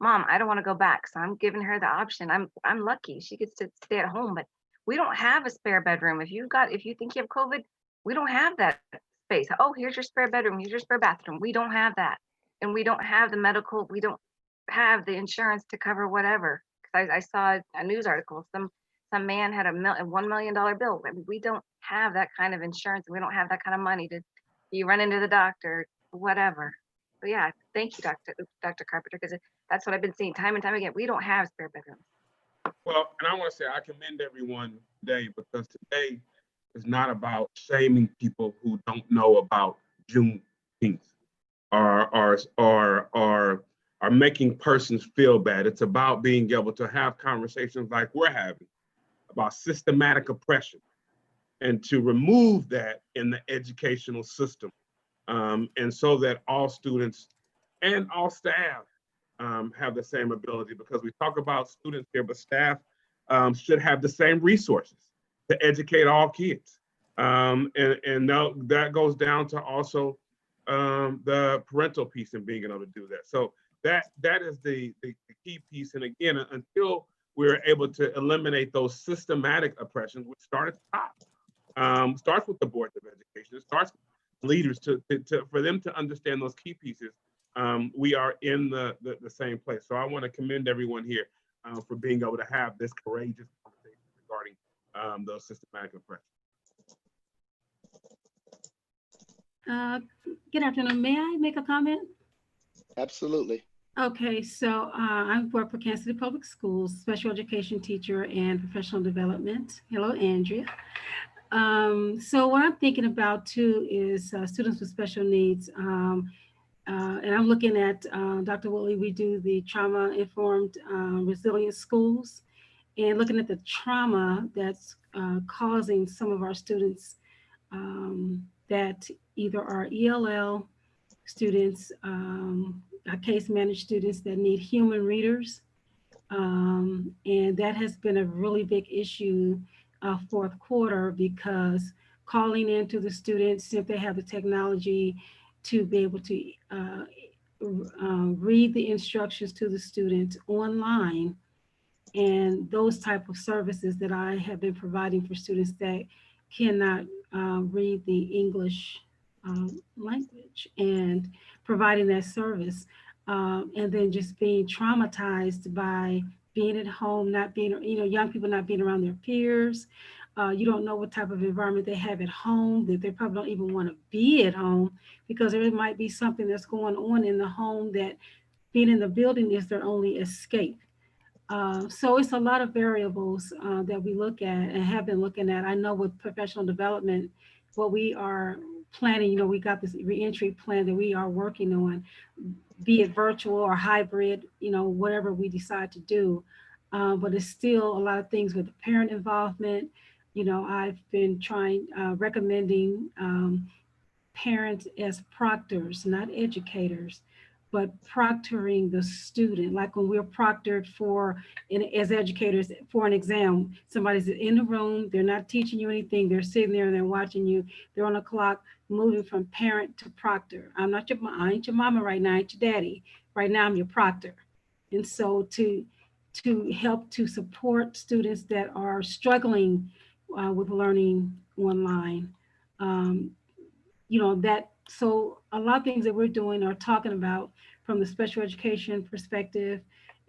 Mom, I don't want to go back. So I'm giving her the option. I'm lucky. She gets to stay at home, but we don't have a spare bedroom. If you think you have COVID, we don't have that space. Oh, here's your spare bedroom. Here's your spare bathroom. We don't have that. And we don't have the medical, we don't have the insurance to cover whatever. I saw a news article, some man had a $1 million bill. I mean, we don't have that kind of insurance. We don't have that kind of money to, you run into the doctor, whatever. But yeah, thank you, Dr. Carpenter, because that's what I've been seeing time and time again. We don't have spare bedrooms. Well, and I want to say I commend everyone today, because today is not about shaming people who don't know about Juneteenth or making persons feel bad. It's about being able to have conversations like we're having about systematic oppression, and to remove that in the educational system. And so that all students and all staff have the same ability, because we talk about students here, but staff should have the same resources to educate all kids. And that goes down to also the parental piece and being able to do that. So that is the key piece. And again, until we're able to eliminate those systematic oppressions, which start at the top, starts with the boards of education, it starts with leaders for them to understand those key pieces. We are in the same place. So I want to commend everyone here for being able to have this courageous conversation regarding those systematic oppressions. Good afternoon. May I make a comment? Absolutely. Okay, so I work for Kansas City Public Schools, special education teacher and professional development. Hello, Andrea. So what I'm thinking about too is students with special needs. And I'm looking at, Dr. Whitley, we do the trauma-informed resilient schools, and looking at the trauma that's causing some of our students that either are ELL students, case managed students that need human readers. And that has been a really big issue fourth quarter, because calling into the students, if they have the technology to be able to read the instructions to the students online, and those type of services that I have been providing for students that cannot read the English language, and providing that service, and then just being traumatized by being at home, not being, young people not being around their peers. You don't know what type of environment they have at home, that they probably don't even want to be at home, because there might be something that's going on in the home that being in the building is their only escape. So it's a lot of variables that we look at and have been looking at. I know with professional development, what we are planning, we got this reentry plan that we are working on, be it virtual or hybrid, whatever we decide to do. But it's still a lot of things with the parent involvement. I've been recommending parents as proctors, not educators, but proctoring the student. Like when we're proctored as educators for an exam, somebody's in the room, they're not teaching you anything, they're sitting there and they're watching you, they're on a clock, moving from parent to proctor. I ain't your mama right now, I ain't your daddy. Right now I'm your proctor. And so to help to support students that are struggling with learning online, so a lot of things that we're doing are talking about from the special education perspective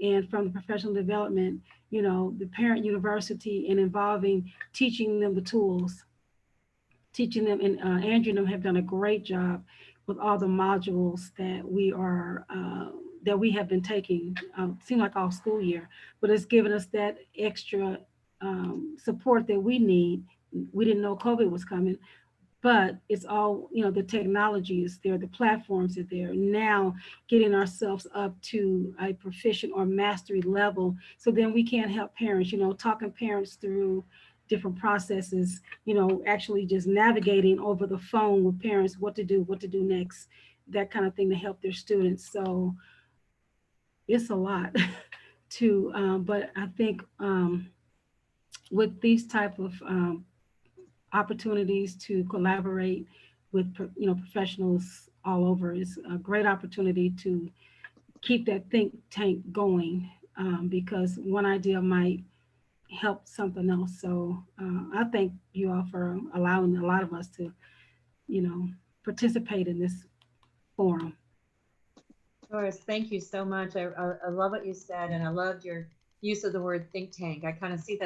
and from the professional development, the parent university, and involving teaching them the tools, teaching them, and Andrew and them have done a great job with all the modules that we are that we have been taking, seem like all school year, but it's given us that extra support that we need. We didn't know COVID was coming, but it's all, the technology is there, the platforms are there. Now getting ourselves up to a proficient or mastery level, so then we can help parents, talking parents through different processes, actually just navigating over the phone with parents, what to do next, that kind of thing to help their students. So it's a lot but I think with these type of opportunities to collaborate with professionals all over is a great opportunity to keep that think tank going, because one idea might help something else. So I thank you all for allowing a lot of us to participate in this forum. Doris, thank you so much. I love what you said, and I loved your use of the word think tank. I kind of see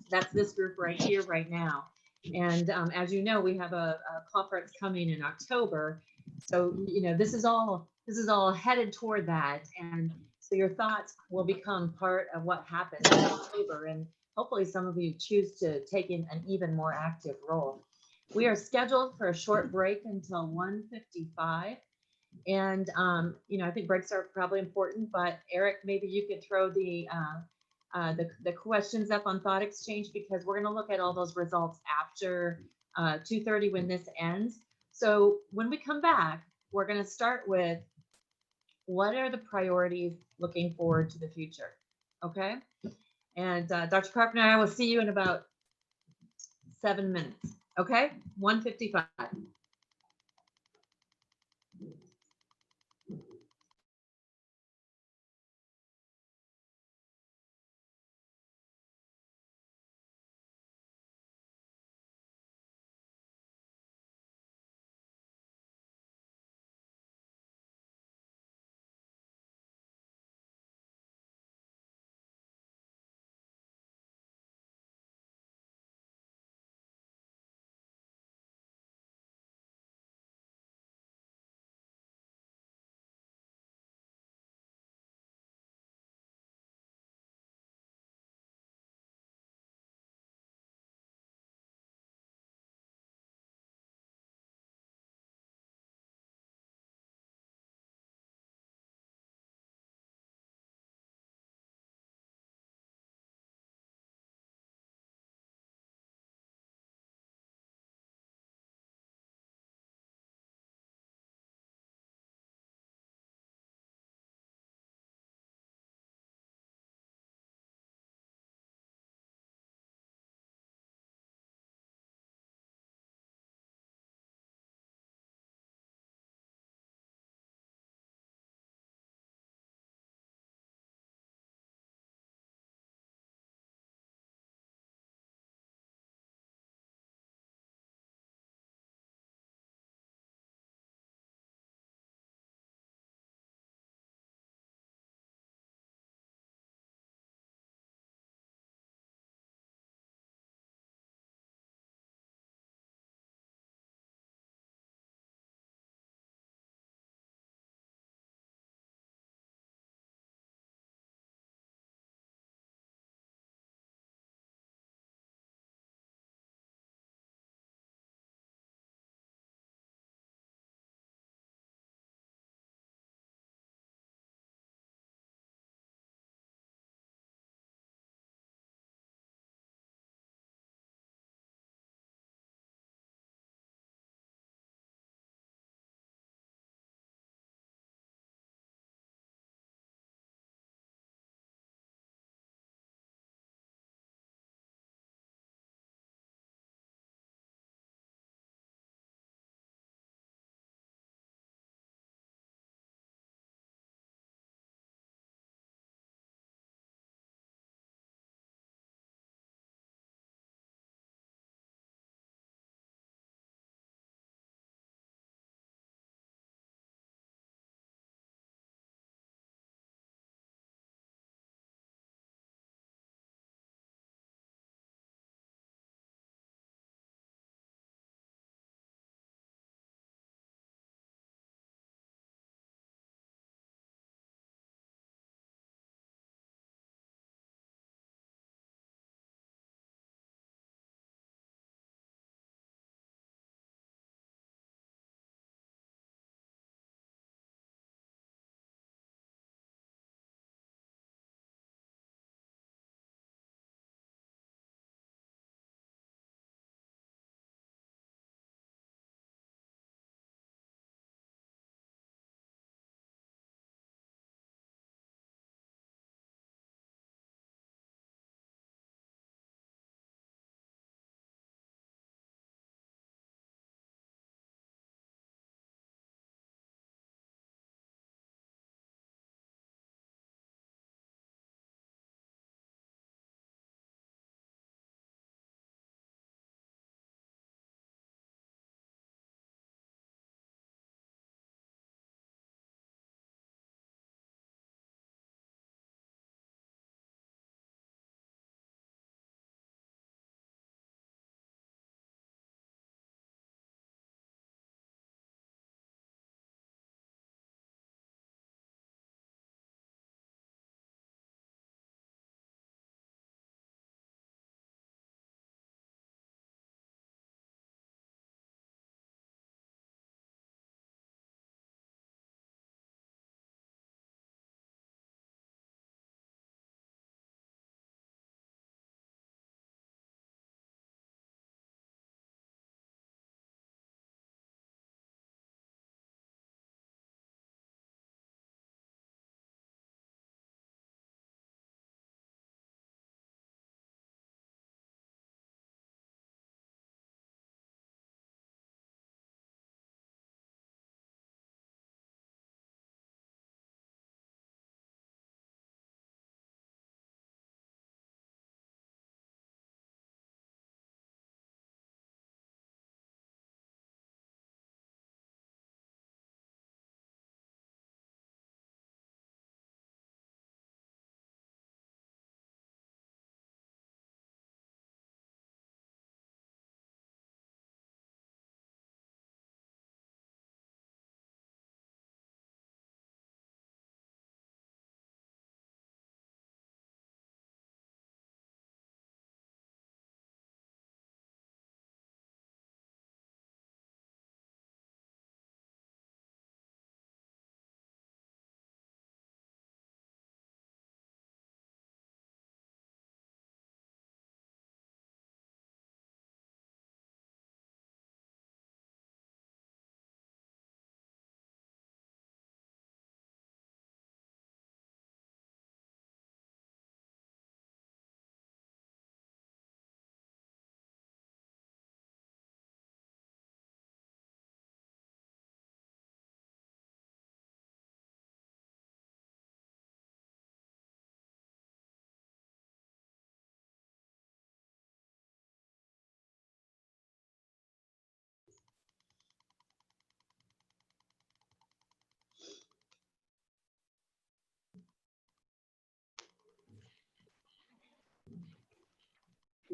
that's this group right here, right now. And as you know, we have a conference coming in October. So, this is all headed toward that. And so your thoughts will become part of what happens in October. And hopefully some of you choose to take in an even more active role. We are scheduled for a short break until 1:55. And, I think breaks are probably important, but Eric, maybe you could throw the questions up on Thought Exchange, because we're going to look at all those results after 2:30 when this ends. So when we come back, we're going to start with what are the priorities looking forward to the future? Okay. And Dr. Carpenter, I will see you in about 7 minutes. Okay. 1:55.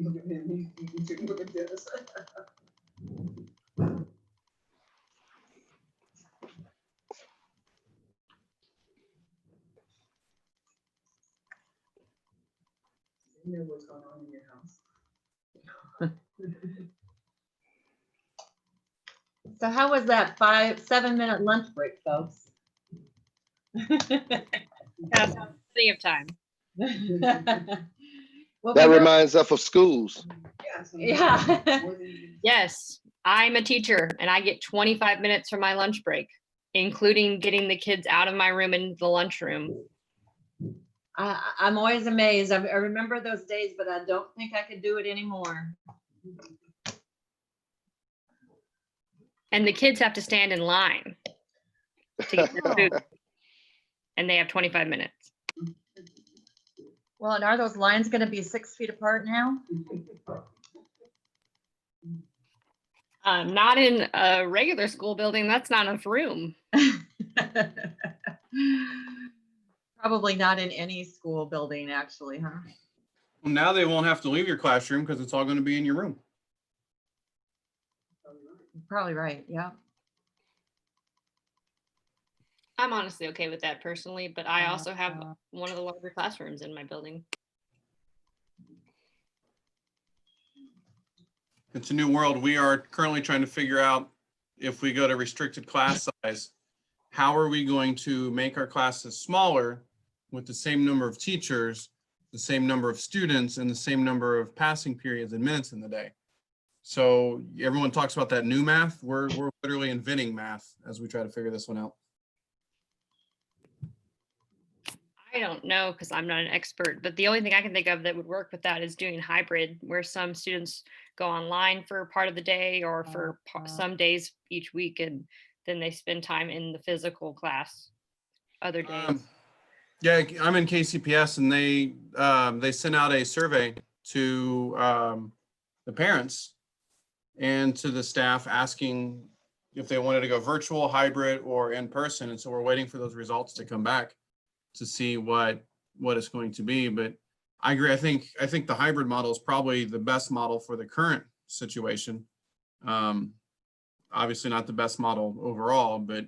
You know what's going on in your house. So how was that 7-minute lunch break, folks? Plenty of time. Well, That we really- reminds us of schools. Yeah. Yes, I'm a teacher and I get 25 minutes for my lunch break, including getting the kids out of my room into the lunchroom. I'm always amazed. I remember those days, but I don't think I could do it anymore. And the kids have to stand in line to get their food. And they have 25 minutes. Well, and are those lines going to be 6 feet apart now? Not in a regular school building. That's not enough room. Probably not in any school building, actually, huh? Well, now they won't have to leave your classroom because it's all going to be in your room. Probably right. Yeah. I'm honestly okay with that personally, but I also have one of the larger classrooms in my building. It's a new world. We are currently trying to figure out if we go to restricted class size, how are we going to make our classes smaller with the same number of teachers, the same number of students, and the same number of passing periods and minutes in the day. So everyone talks about that new math. We're literally inventing math as we try to figure this one out. I don't know because I'm not an expert, but the only thing I can think of that would work with that is doing hybrid, where some students go online for part of the day or for some days each week, and then they spend time in the physical class other days. Yeah, I'm in KCPS, and they sent out a survey to the parents and to the staff asking if they wanted to go virtual, hybrid, or in person. And so we're waiting for those results to come back to see what it's going to be. But I agree. I think the hybrid model is probably the best model for the current situation. Obviously not the best model overall, but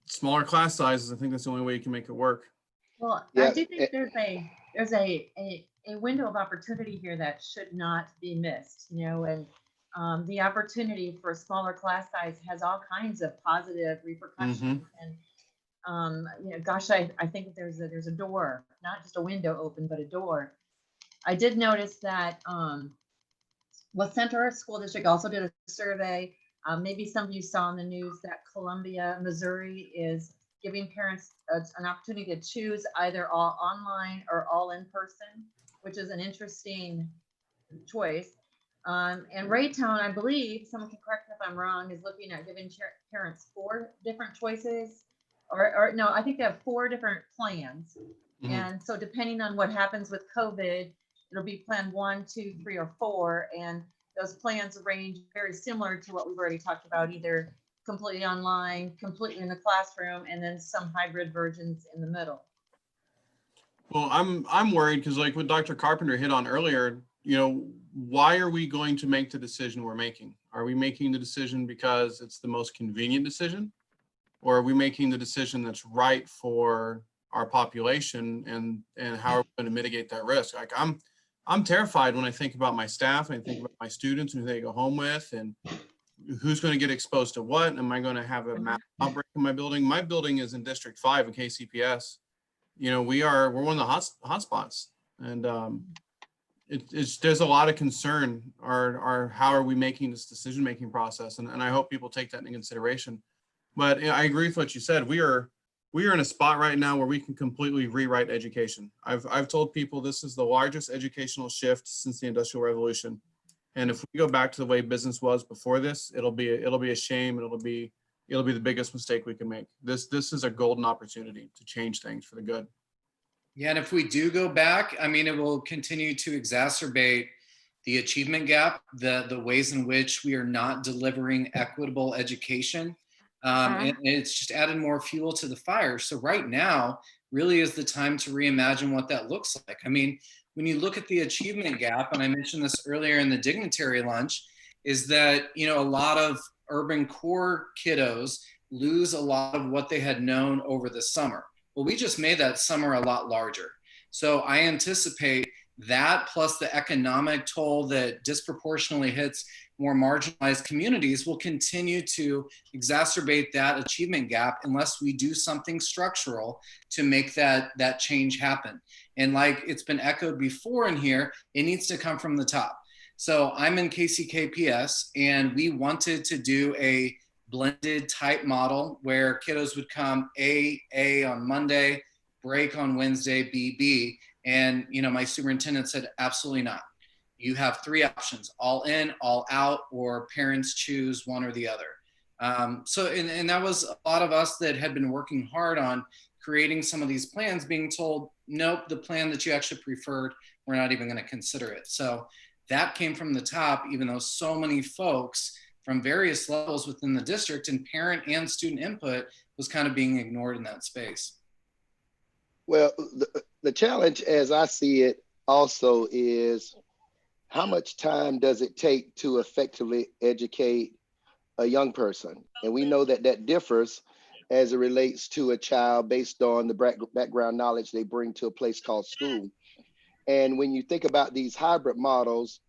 smaller class sizes, I think that's the only way you can make it work. Well, Yeah, I do think there's a window of opportunity here that should not be missed, you know, and the opportunity for a smaller class size has all kinds of positive repercussions. And you know, gosh, I think there's a door, not just a window open, but a door. I did notice that well, Center School District also did a survey. Maybe some of you saw in the news that Columbia, Missouri is giving parents an opportunity to choose either all online or all in person, which is an interesting choice. And Raytown, I believe, someone can correct me if I'm wrong, is looking at giving parents 4 different choices. Or no, I think they have 4 different plans. Mm-hmm. And so depending on what happens with COVID, it'll be plan 1, 2, 3, or 4. And those plans range very similar to what we've already talked about, either completely online, completely in the classroom, and then some hybrid versions in the middle. Well, I'm worried because, like what Dr. Carpenter hit on earlier, you know, why are we going to make the decision we're making? Are we making the decision because it's the most convenient decision? Or are we making the decision that's right for our population, and how are we going to mitigate that risk? Like I'm terrified when I think about my staff and I think about my students and who they go home with and who's going to get exposed to what. Am I going to have a mass outbreak in my building? My building is in District 5 in KCPS. You know, we're one of the hot spots, and there's a lot of concern. How are we making this decision-making process? And I hope people take that into consideration. But I agree with what you said. We are in a spot right now where we can completely rewrite education. I've told people this is the largest educational shift since the Industrial Revolution. And if we go back to the way business was before this, it'll be a shame, and it'll be the biggest mistake we can make. This is a golden opportunity to change things for the good. Yeah, and if we do go back, I mean, it will continue to exacerbate the achievement gap, the ways in which we are not delivering equitable education. And it's just added more fuel to the fire. So right now really is the time to reimagine what that looks like. I mean, when you look at the achievement gap, and I mentioned this earlier in the dignitary lunch, is that, you know, a lot of urban core kiddos lose a lot of what they had known over the summer. Well, we just made that summer a lot larger. So I anticipate that, plus the economic toll that disproportionately hits more marginalized communities, will continue to exacerbate that achievement gap unless we do something structural to make that change happen. And like it's been echoed before in here, it needs to come from the top. So I'm in KCKPS, and we wanted to do a blended type model where kiddos would come A on Monday, break on Wednesday, B. And, you know, my superintendent said, absolutely not. You have three options: all in, all out, or parents choose one or the other. And that was a lot of us that had been working hard on creating some of these plans being told, nope, the plan that you actually preferred, we're not even going to consider it. So that came from the top, even though so many folks from various levels within the district and parent and student input was kind of being ignored in that space. Well, the challenge as I see it also is, how much time does it take to effectively educate a young person? And we know that that differs as it relates to a child based on the background knowledge they bring to a place called school. And when you think about these hybrid models,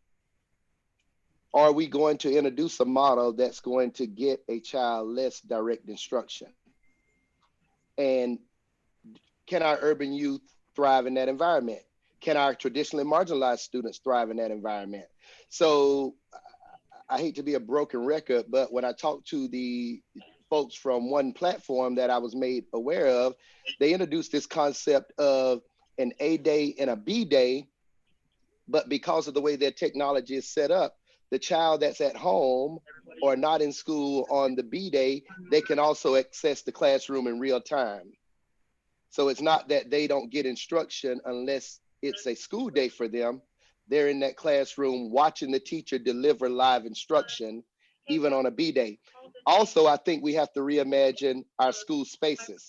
are we going to introduce a model that's going to get a child less direct instruction? And can our urban youth thrive in that environment? Can our traditionally marginalized students thrive in that environment? So I hate to be a broken record, but when I talk to the folks from one platform that I was made aware of, they introduced this concept of an A day and a B day, but because of the way their technology is set up, the child that's at home or not in school on the B day, they can also access the classroom in real time. So it's not that they don't get instruction unless it's a school day for them. They're in that classroom watching the teacher deliver live instruction, even on a B day. Also, I think we have to reimagine our school spaces.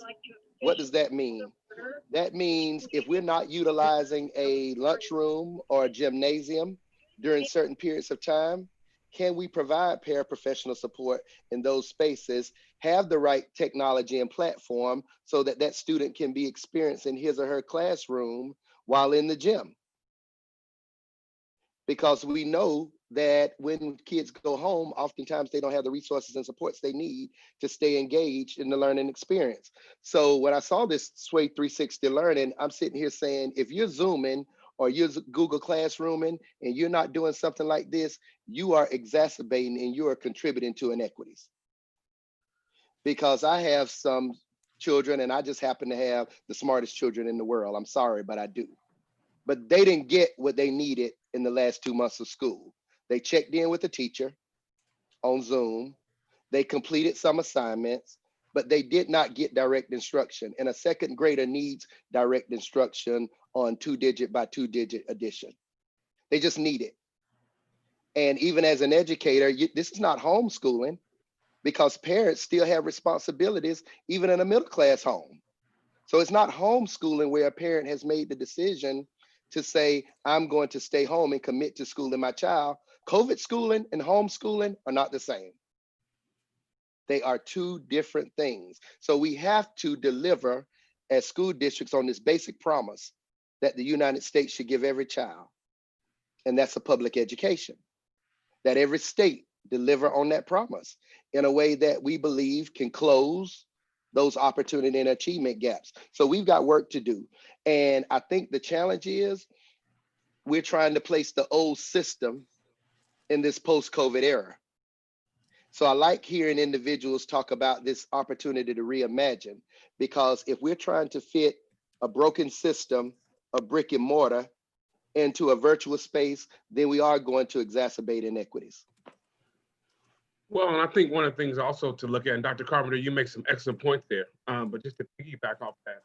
What does that mean? That means if we're not utilizing a lunchroom or a gymnasium during certain periods of time, can we provide paraprofessional support in those spaces, have the right technology and platform so that that student can be experiencing his or her classroom while in the gym? Because we know that when kids go home, oftentimes they don't have the resources and supports they need to stay engaged in the learning experience. So when I saw this Sway 360 Learning, I'm sitting here saying, if you're Zooming or you're Google Classrooming and you're not doing something like this, you are exacerbating and you are contributing to inequities. Because I have some children, and I just happen to have the smartest children in the world. I'm sorry, but I do. But they didn't get what they needed in the last 2 months of school. They checked in with the teacher on Zoom. They completed some assignments, but they did not get direct instruction. And a second grader needs direct instruction on 2-digit by 2-digit addition. They just need it. And even as an educator, this is not homeschooling, because parents still have responsibilities even in a middle class home. So it's not homeschooling where a parent has made the decision to say, I'm going to stay home and commit to schooling my child. COVID schooling and homeschooling are not the same. They are two different things. So we have to deliver as school districts on this basic promise that the United States should give every child. And that's a public education. That every state deliver on that promise in a way that we believe can close those opportunity and achievement gaps. So we've got work to do. And I think the challenge is we're trying to place the old system in this post-COVID era. So I like hearing individuals talk about this opportunity to reimagine, because if we're trying to fit a broken system of brick and mortar into a virtual space, then we are going to exacerbate inequities. Well, and I think one of the things also to look at, and Dr. Carpenter, you make some excellent points there, but just to piggyback off that,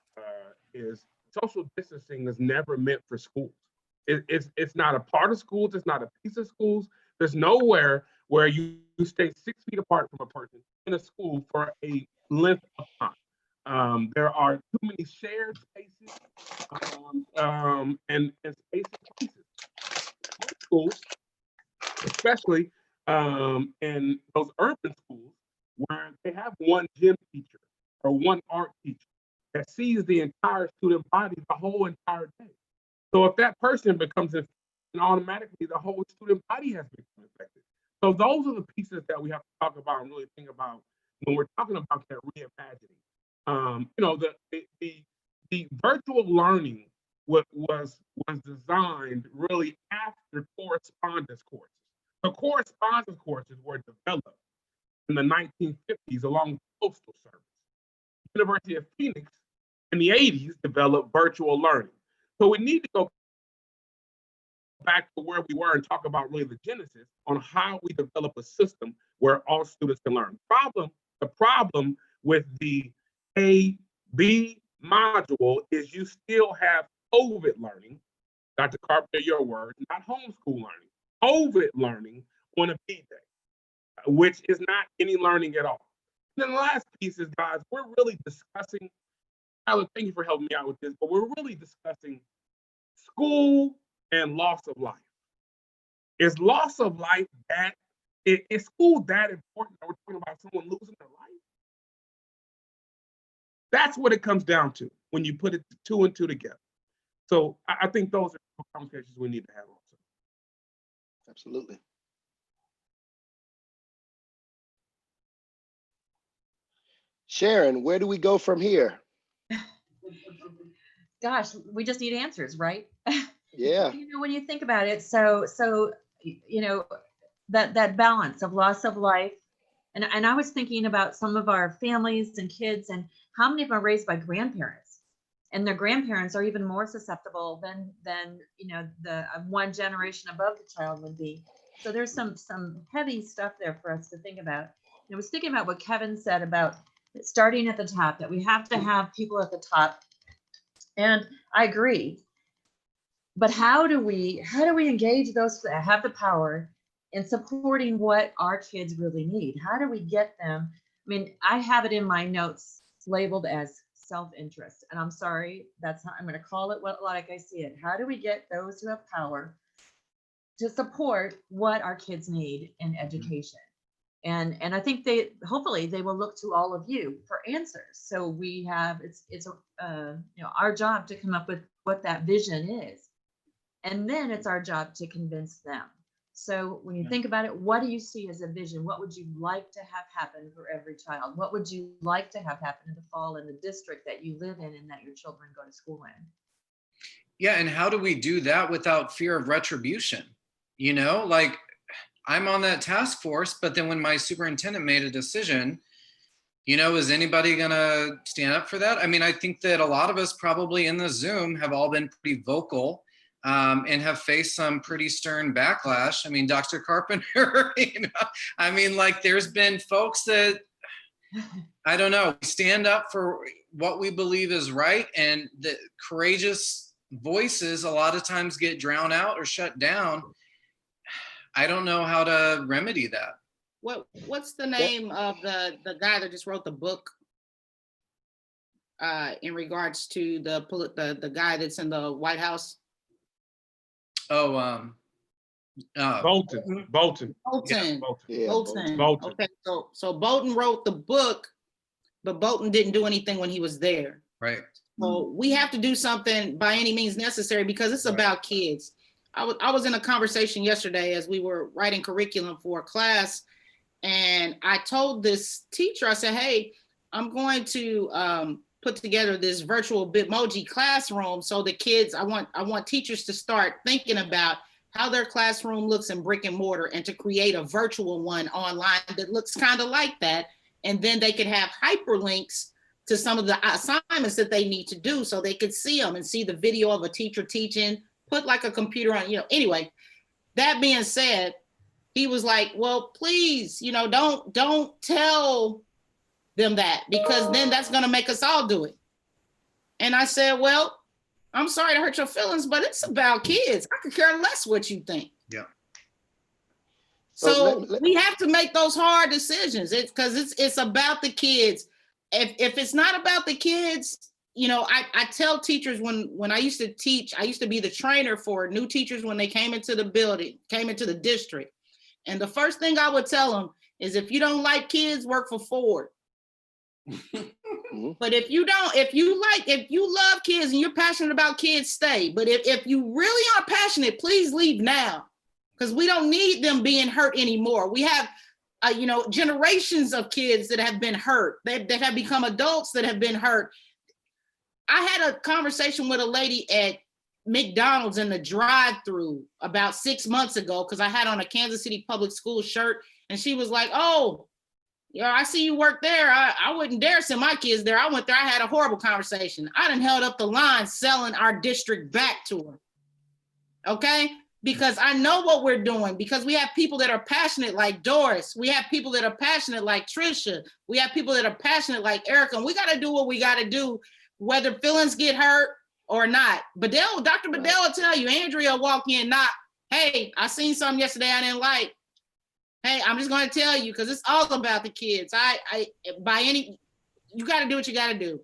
is social distancing is never meant for schools. It's not a part of schools, it's not a piece of schools. There's nowhere where you stay 6 feet apart from a person in a school for a length of There are too many shared spaces and spaces places. Most schools, especially in those urban schools where they have one gym teacher or one art teacher that sees the entire student body the whole entire day. So if that person becomes infected, automatically the whole student body has become infected. So those are the pieces that we have to talk about and really think about when we're talking about that reimagining. You know, the virtual learning was designed really after correspondence courses. The correspondence courses were developed in the 1950s along with Postal Service. University of Phoenix in the 80s developed virtual learning. So we need to go back to where we were and talk about really the genesis on how we develop a system where all students can learn. The problem with the A-B module is you still have COVID learning, Dr. Carpenter, your word, not homeschool learning, COVID learning on a B day, which is not any learning at all. And then the last piece is, guys, we're really discussing, Tyler, thank you for helping me out with this, but we're really discussing school and loss of life. Is loss of life that, is school that important that we're talking about someone losing their life? That's what it comes down to when you put it 2 and 2 together. So I think those are conversations we need to have also. Absolutely. Sharon, where do we go from here? Gosh, we just need answers, right? Yeah. You know, when you think about it, so you know, that balance of loss of life, and I was thinking about some of our families and kids, and how many of them are raised by grandparents, and their grandparents are even more susceptible than you know the one generation above the child would be. So there's some heavy stuff there for us to think about. And I was thinking about what Kevin said about starting at the top, that we have to have people at the top, and I agree. But how do we engage those that have the power in supporting what our kids really need? How do we get them? I mean, I have it in my notes labeled as self-interest, and I'm sorry, that's not, I'm going to call it what like I see it. How do we get those who have power to support what our kids need in education? And I think hopefully they will look to all of you for answers. So we have, it's you know, our job to come up with what that vision is. And then it's our job to convince them. So when you think about it, what do you see as a vision? What would you like to have happen for every child? What would you like to have happen in the fall in the district that you live in and that your children go to school in? Yeah, and how do we do that without fear of retribution? You know, like I'm on that task force, but then when my superintendent made a decision, you know, is anybody gonna stand up for that? I mean, I think that a lot of us probably in the Zoom have all been pretty vocal and have faced some pretty stern backlash. I mean, Dr. Carpenter, you know, I mean, like there's been folks that, I don't know, stand up for what we believe is right, and the courageous voices a lot of times get drowned out or shut down. I don't know how to remedy that. What's the name of the guy that just wrote the book in regards to the guy that's in the White House? Oh, Bolton. Bolton. Yeah, Bolton. Bolton. Okay, so Bolton wrote the book, but Bolton didn't do anything when he was there. Right. So we have to do something by any means necessary because it's about kids. I was in a conversation yesterday as we were writing curriculum for a class, and I told this teacher, I said, hey, I'm going to put together this virtual Bitmoji classroom so the kids, I want teachers to start thinking about how their classroom looks in brick and mortar and to create a virtual one online that looks kind of like that. And then they could have hyperlinks to some of the assignments that they need to do so they could see them and see the video of a teacher teaching, put like a computer on, you know, anyway. That being said, he was like, well, please, you know, don't tell them that because then that's going to make us all do it. And I said, well, I'm sorry to hurt your feelings, but it's about kids. I could care less what you think. Yeah. So we have to make those hard decisions. It's because it's about the kids. if it's not about the kids, you know, I tell teachers when I used to teach, I used to be the trainer for new teachers when they came into the building, came into the district. And the first thing I would tell them is, if you don't like kids, work for Ford. But if you love kids and you're passionate about kids, stay. But if you really are passionate, please leave now, because we don't need them being hurt anymore. We have, generations of kids that have been hurt, that have become adults that have been hurt. I had a conversation with a lady at McDonald's in the drive-through about 6 months ago, because I had on a Kansas City Public Schools shirt, and she was like, "Oh, yeah, I see you work there. I wouldn't dare send my kids there. I went there. I had a horrible conversation. I done held up the line selling our district back to her. Okay? Because I know what we're doing, because we have people that are passionate like Doris. We have people that are passionate like Trisha. We have people that are passionate like Erica. And we got to do what we got to do, whether feelings get hurt or not. Dr. Bedell will tell you, Andrea will walk in, not, "Hey, I seen something yesterday I didn't like. Hey, I'm just going to tell you, because it's all about the kids. You got to do what you got to do."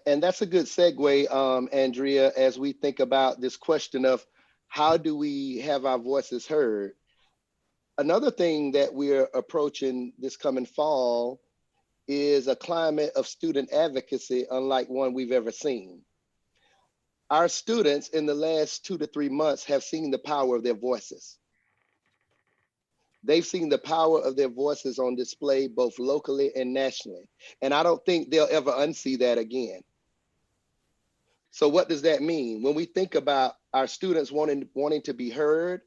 And that's a good segue, Andrea, as we think about this question of how do we have our voices heard? Another thing that we're approaching this coming fall is a climate of student advocacy unlike one we've ever seen. Our students in the last 2 to 3 months have seen the power of their voices. They've seen the power of their voices on display both locally and nationally. And I don't think they'll ever unsee that again. So what does that mean? When we think about our students wanting to be heard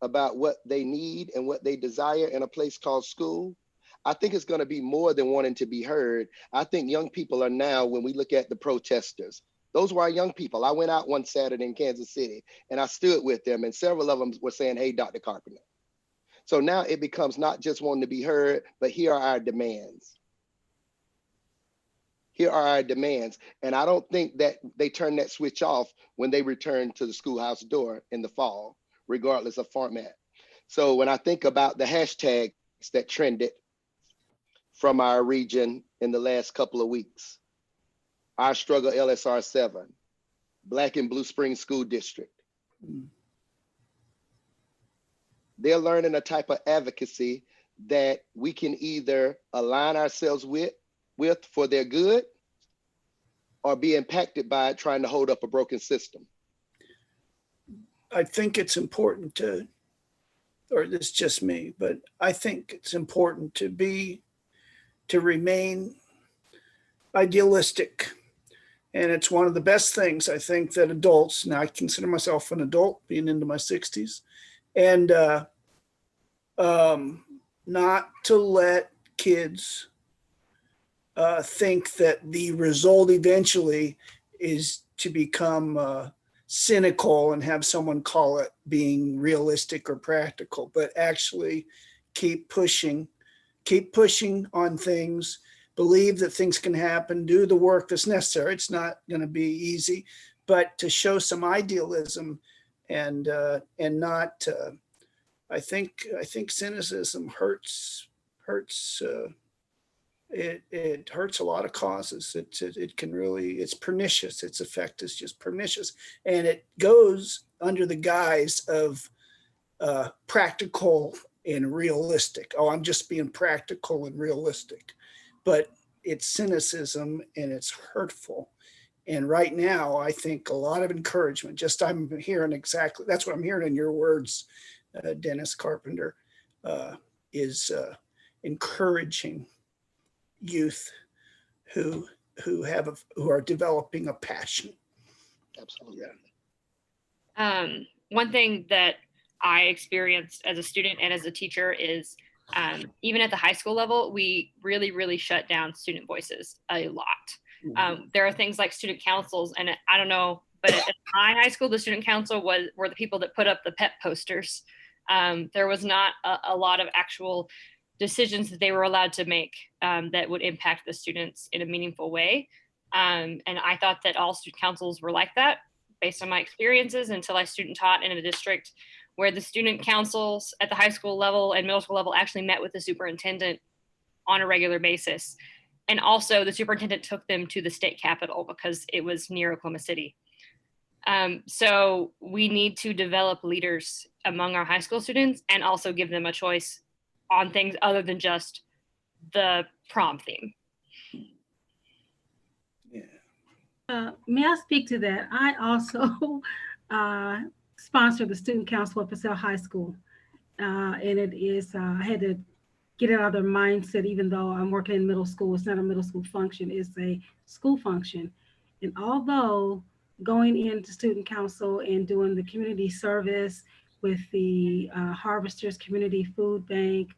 about what they need and what they desire in a place called school, I think it's going to be more than wanting to be heard. I think young people are now, when we look at the protesters, those were our young people. I went out one Saturday in Kansas City and I stood with them, and several of them were saying, "Hey, Dr. Carpenter." So now it becomes not just wanting to be heard, but here are our demands. Here are our demands. And I don't think that they turn that switch off when they return to the schoolhouse door in the fall, regardless of format. So when I think about the hashtags that trended from our region in the last couple of weeks, Our Struggle LSR 7, Black and Blue Springs School District, they're learning a type of advocacy that we can either align ourselves with for their good, or be impacted by it trying to hold up a broken system. I think it's important to, or this is just me, but I think it's important to remain idealistic. And it's one of the best things, I think, that adults, now I consider myself an adult being into my 60s, and not to let kids think that the result eventually is to become cynical and have someone call it being realistic or practical, but actually keep pushing on things, believe that things can happen, do the work that's necessary. It's not going to be easy, but to show some idealism and not, I think cynicism hurts. It hurts a lot of causes. It can really, it's pernicious. Its effect is just pernicious. And it goes under the guise of practical and realistic. Oh, I'm just being practical and realistic. But it's cynicism and it's hurtful. And right now, I think a lot of encouragement, I'm hearing exactly, that's what I'm hearing in your words, Dennis Carpenter, is encouraging youth who are developing a passion. Absolutely. One thing that I experienced as a student and as a teacher is even at the high school level, we really, really shut down student voices a lot. There are things like student councils, and I don't know, but at my high school, the student council were the people that put up the pet posters. There was not a lot of actual decisions that they were allowed to make that would impact the students in a meaningful way. And I thought that all student councils were like that based on my experiences until I student taught in a district where the student councils at the high school level and middle school level actually met with the superintendent on a regular basis. And also the superintendent took them to the state capitol because it was near Oklahoma City. So we need to develop leaders among our high school students and also give them a choice on things other than just the prom theme. May I speak to that? I also sponsor the student council at Purcell High School. And it is, I had to get it out of their mindset, even though I'm working in middle school, it's not a middle school function, it's a school function. And although going into student council and doing the community service with the Harvesters Community Food Bank,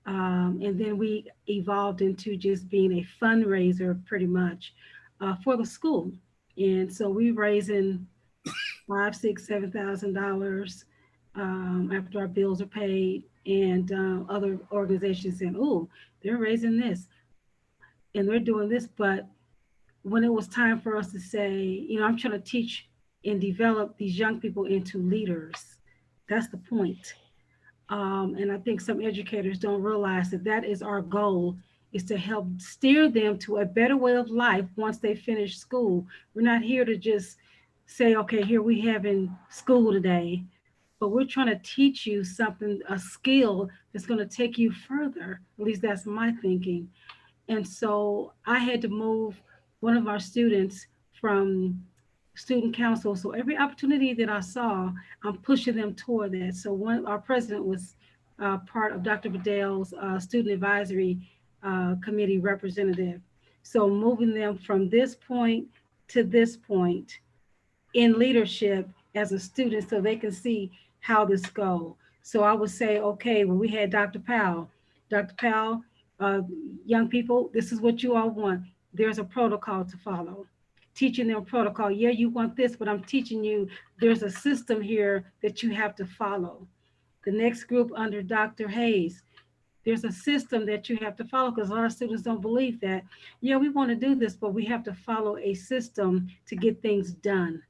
and then we evolved into just being a fundraiser pretty much for the school. And so we're raising $5,000, $6,000, $7,000 after our bills are paid, and other organizations saying, oh, they're raising this and they're doing this. But when it was time for us to say, you know, I'm trying to teach and develop these young people into leaders, that's the point. And I think some educators don't realize that that is our goal, is to help steer them to a better way of life once they finish school. We're not here to just say, okay, here we have in school today, but we're trying to teach you something, a skill that's going to take you further. At least that's my thinking. And so I had to move one of our students from student council. So every opportunity that I saw, I'm pushing them toward that. So our president was part of Dr. Vidal's student advisory committee representative. So moving them from this point to this point in leadership as a student, so they can see how this goes. So I would say, okay, when we had Dr. Powell, young people, this is what you all want. There's a protocol to follow. Teaching them protocol. Yeah, you want this, but I'm teaching you there's a system here that you have to follow. The next group under Dr. Hayes, there's a system that you have to follow, because a lot of students don't believe that. Yeah, we want to do this, but we have to follow a system to get things done,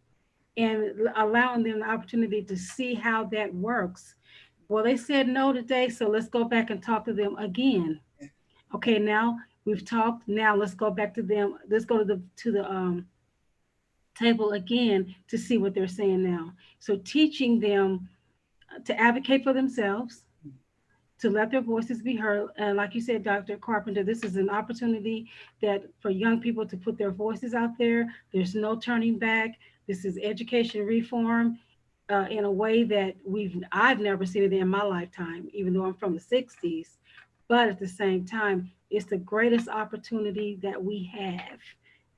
and allowing them the opportunity to see how that works. Well, they said no today, so let's go back and talk to them again. Okay, now we've talked. Now let's go back to them. Let's go to the table again to see what they're saying now. So teaching them to advocate for themselves, to let their voices be heard. And like you said, Dr. Carpenter, this is an opportunity that for young people to put their voices out there. There's no turning back. This is education reform in a way that I've never seen it in my lifetime, even though I'm from the 60s. But at the same time, it's the greatest opportunity that we have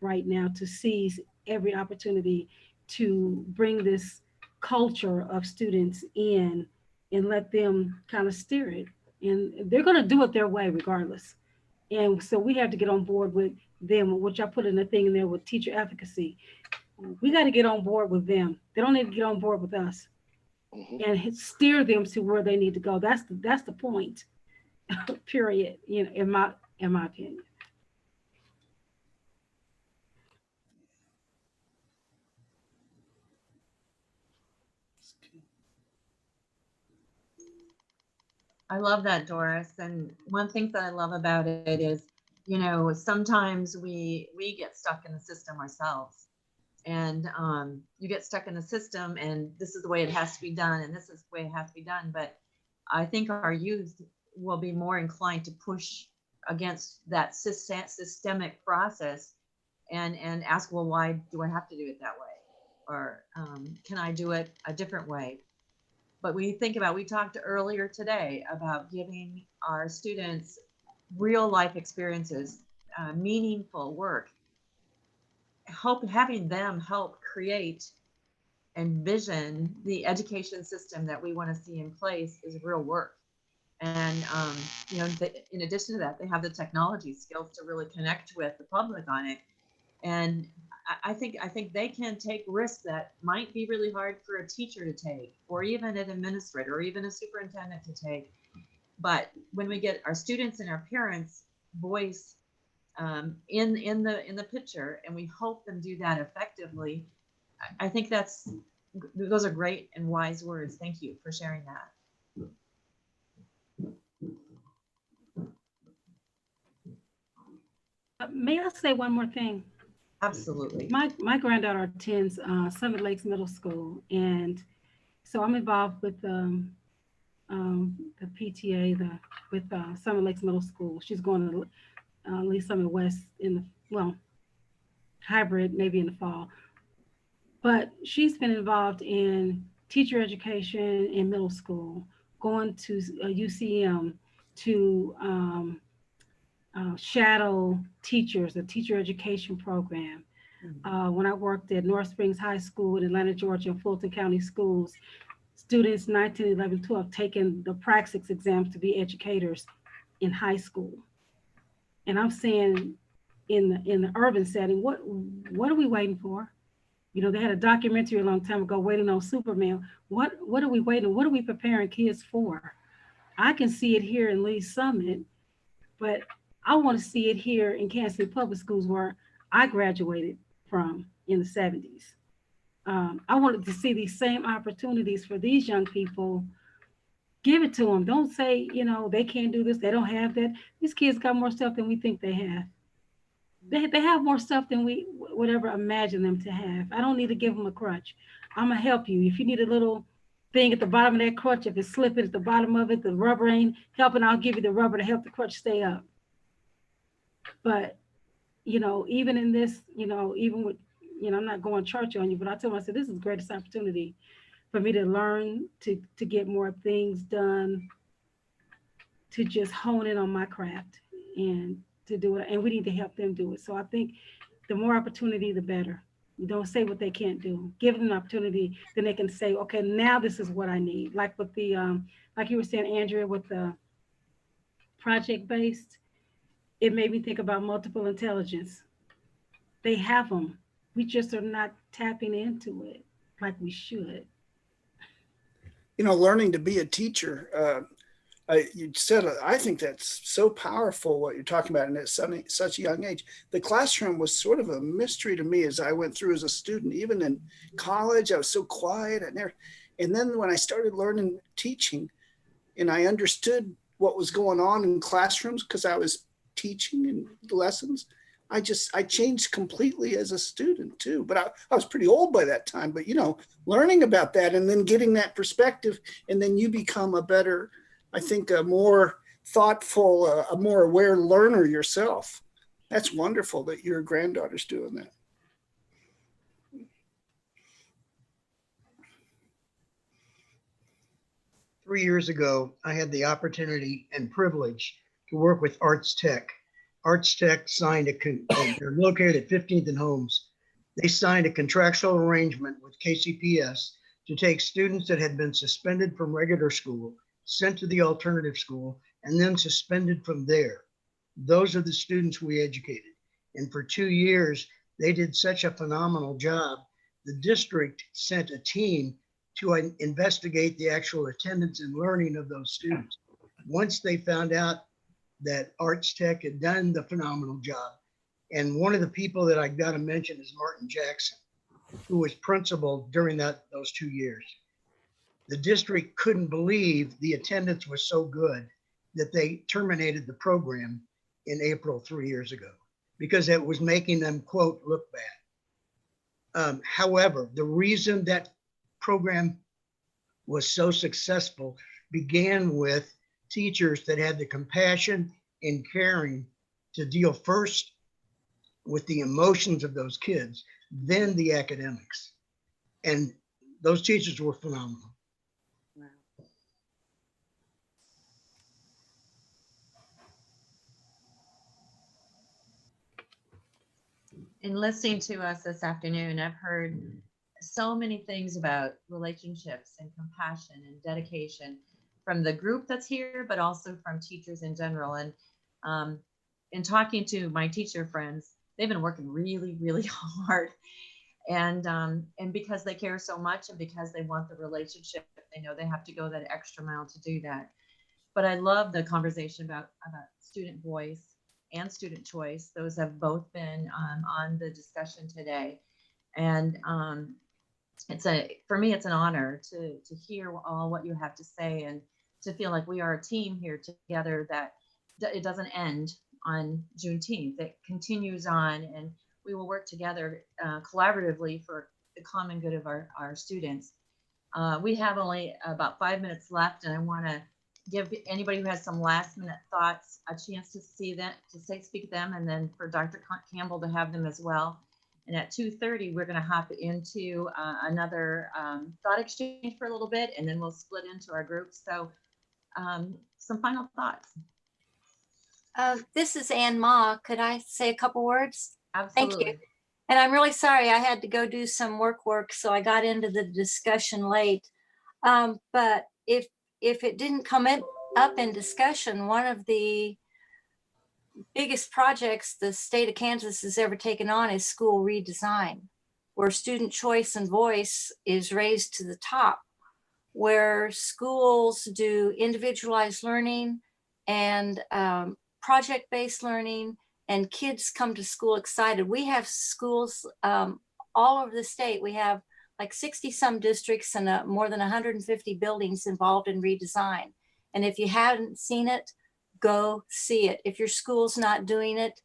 right now to seize every opportunity to bring this culture of students in and let them kind of steer it. And they're going to do it their way regardless. And so we have to get on board with them, which I put in the thing in there with teacher advocacy. We got to get on board with them. They don't need to get on board with us and steer them to where they need to go. That's the point, period, you know, in my opinion. I love that, Doris. And one thing that I love about it is, you know, sometimes we get stuck in the system ourselves, and you get stuck in the system and this is the way it has to be done and this is the way it has to be done. But I think our youth will be more inclined to push against that systemic process and ask, well, why do I have to do it that way? Or can I do it a different way? But we talked earlier today about giving our students real life experiences, meaningful work, having them help create and vision the education system that we want to see in place is real work. And, you know, in addition to that, they have the technology skills to really connect with the public on it. And I think they can take risks that might be really hard for a teacher to take, or even an administrator, or even a superintendent to take. But when we get our students and our parents' voice in the picture, and we help them do that effectively, I think those are great and wise words. Thank you for sharing that. May I say one more thing? Absolutely. My granddaughter attends Summit Lakes Middle School, and so I'm involved with the PTA with Summit Lakes Middle School. She's going to Lee Summit West in the hybrid maybe in the fall, but she's been involved in teacher education in middle school, going to UCM to shadow teachers, a teacher education program. When I worked at North Springs High School in Atlanta, Georgia, and Fulton County Schools, students 9, 10, 11, 12 taking the praxis exams to be educators in high school. And I'm saying in the urban setting, what are we waiting for? You know, they had a documentary a long time ago, Waiting on Superman. What are we waiting? What are we preparing kids for? I can see it here in Lee Summit, but I want to see it here in Kansas City Public Schools, where I graduated from in the 70s. I wanted to see these same opportunities for these young people. Give it to them. Don't say, you know, they can't do this, they don't have that. These kids got more stuff than we think they have. They have more stuff than we would ever imagine them to have. I don't need to give them a crutch. I'm gonna help you. If you need a little thing at the bottom of that crutch, if it's slipping at the bottom of it, the rubber ain't helping, I'll give you the rubber to help the crutch stay up. But, you know, even in this, you know, even with, you know, I'm not going church on you, but I told myself, this is the greatest opportunity for me to learn, to get more things done, to just hone in on my craft and to do it. And we need to help them do it. So I think the more opportunity, the better. You don't say what they can't do. Give them an opportunity, then they can say, okay, now this is what I need. Like with the, like you were saying, Andrea, with the project-based, it made me think about multiple intelligence. They have them. We just are not tapping into it like we should. You know, learning to be a teacher. You said, I think that's so powerful what you're talking about, and at such a young age. The classroom was sort of a mystery to me as I went through as a student. Even in college, I was so quiet. And then when I started learning teaching, and I understood what was going on in classrooms because I was teaching in lessons, I changed completely as a student too. But I was pretty old by that time. But, you know, learning about that and then getting that perspective, and then you become a better, I think, a more thoughtful, a more aware learner yourself. That's wonderful that your granddaughter's doing that. Three years ago, I had the opportunity and privilege to work with Arts Tech. Arts Tech signed they're located at 15th and Holmes. They signed a contractual arrangement with KCPS to take students that had been suspended from regular school, sent to the alternative school, and then suspended from there. Those are the students we educated. And for 2 years, they did such a phenomenal job. The district sent a team to investigate the actual attendance and learning of those students. Once they found out that Arts Tech had done the phenomenal job, and one of the people that I got to mention is Martin Jackson, who was principal during those 2 years. The district couldn't believe the attendance was so good that they terminated the program in April 3 years ago because it was making them, quote, look bad. However, the reason that program was so successful began with teachers that had the compassion and caring to deal first with the emotions of those kids, then the academics. And those teachers were phenomenal. In listening to us this afternoon, I've heard so many things about relationships and compassion and dedication from the group that's here, but also from teachers in general. And in talking to my teacher friends, they've been working really, really hard. And because they care so much and because they want the relationship, they know they have to go that extra mile to do that. But I love the conversation about student voice and student choice. Those have both been on the discussion today. And for me, it's an honor to hear all what you have to say and to feel like we are a team here together, that it doesn't end on Juneteenth. It continues on, and we will work together collaboratively for the common good of our students. We have only about 5 minutes left, and I want to give anybody who has some last minute thoughts a chance to see them, speak them, and then for Dr. Campbell to have them as well. And at 2:30, we're going to hop into another thought exchange for a little bit, and then we'll split into our groups. So some final thoughts. This is Ann Ma. Could I say a couple words? Absolutely. Thank you. And I'm really sorry I had to go do some work, so I got into the discussion late. But if it didn't come up in discussion, one of the biggest projects the state of Kansas has ever taken on is school redesign, where student choice and voice is raised to the top, where schools do individualized learning and project-based learning, and kids come to school excited. We have schools all over the state. We have like 60 some districts and more than 150 buildings involved in redesign. And if you haven't seen it, go see it. If your school's not doing it,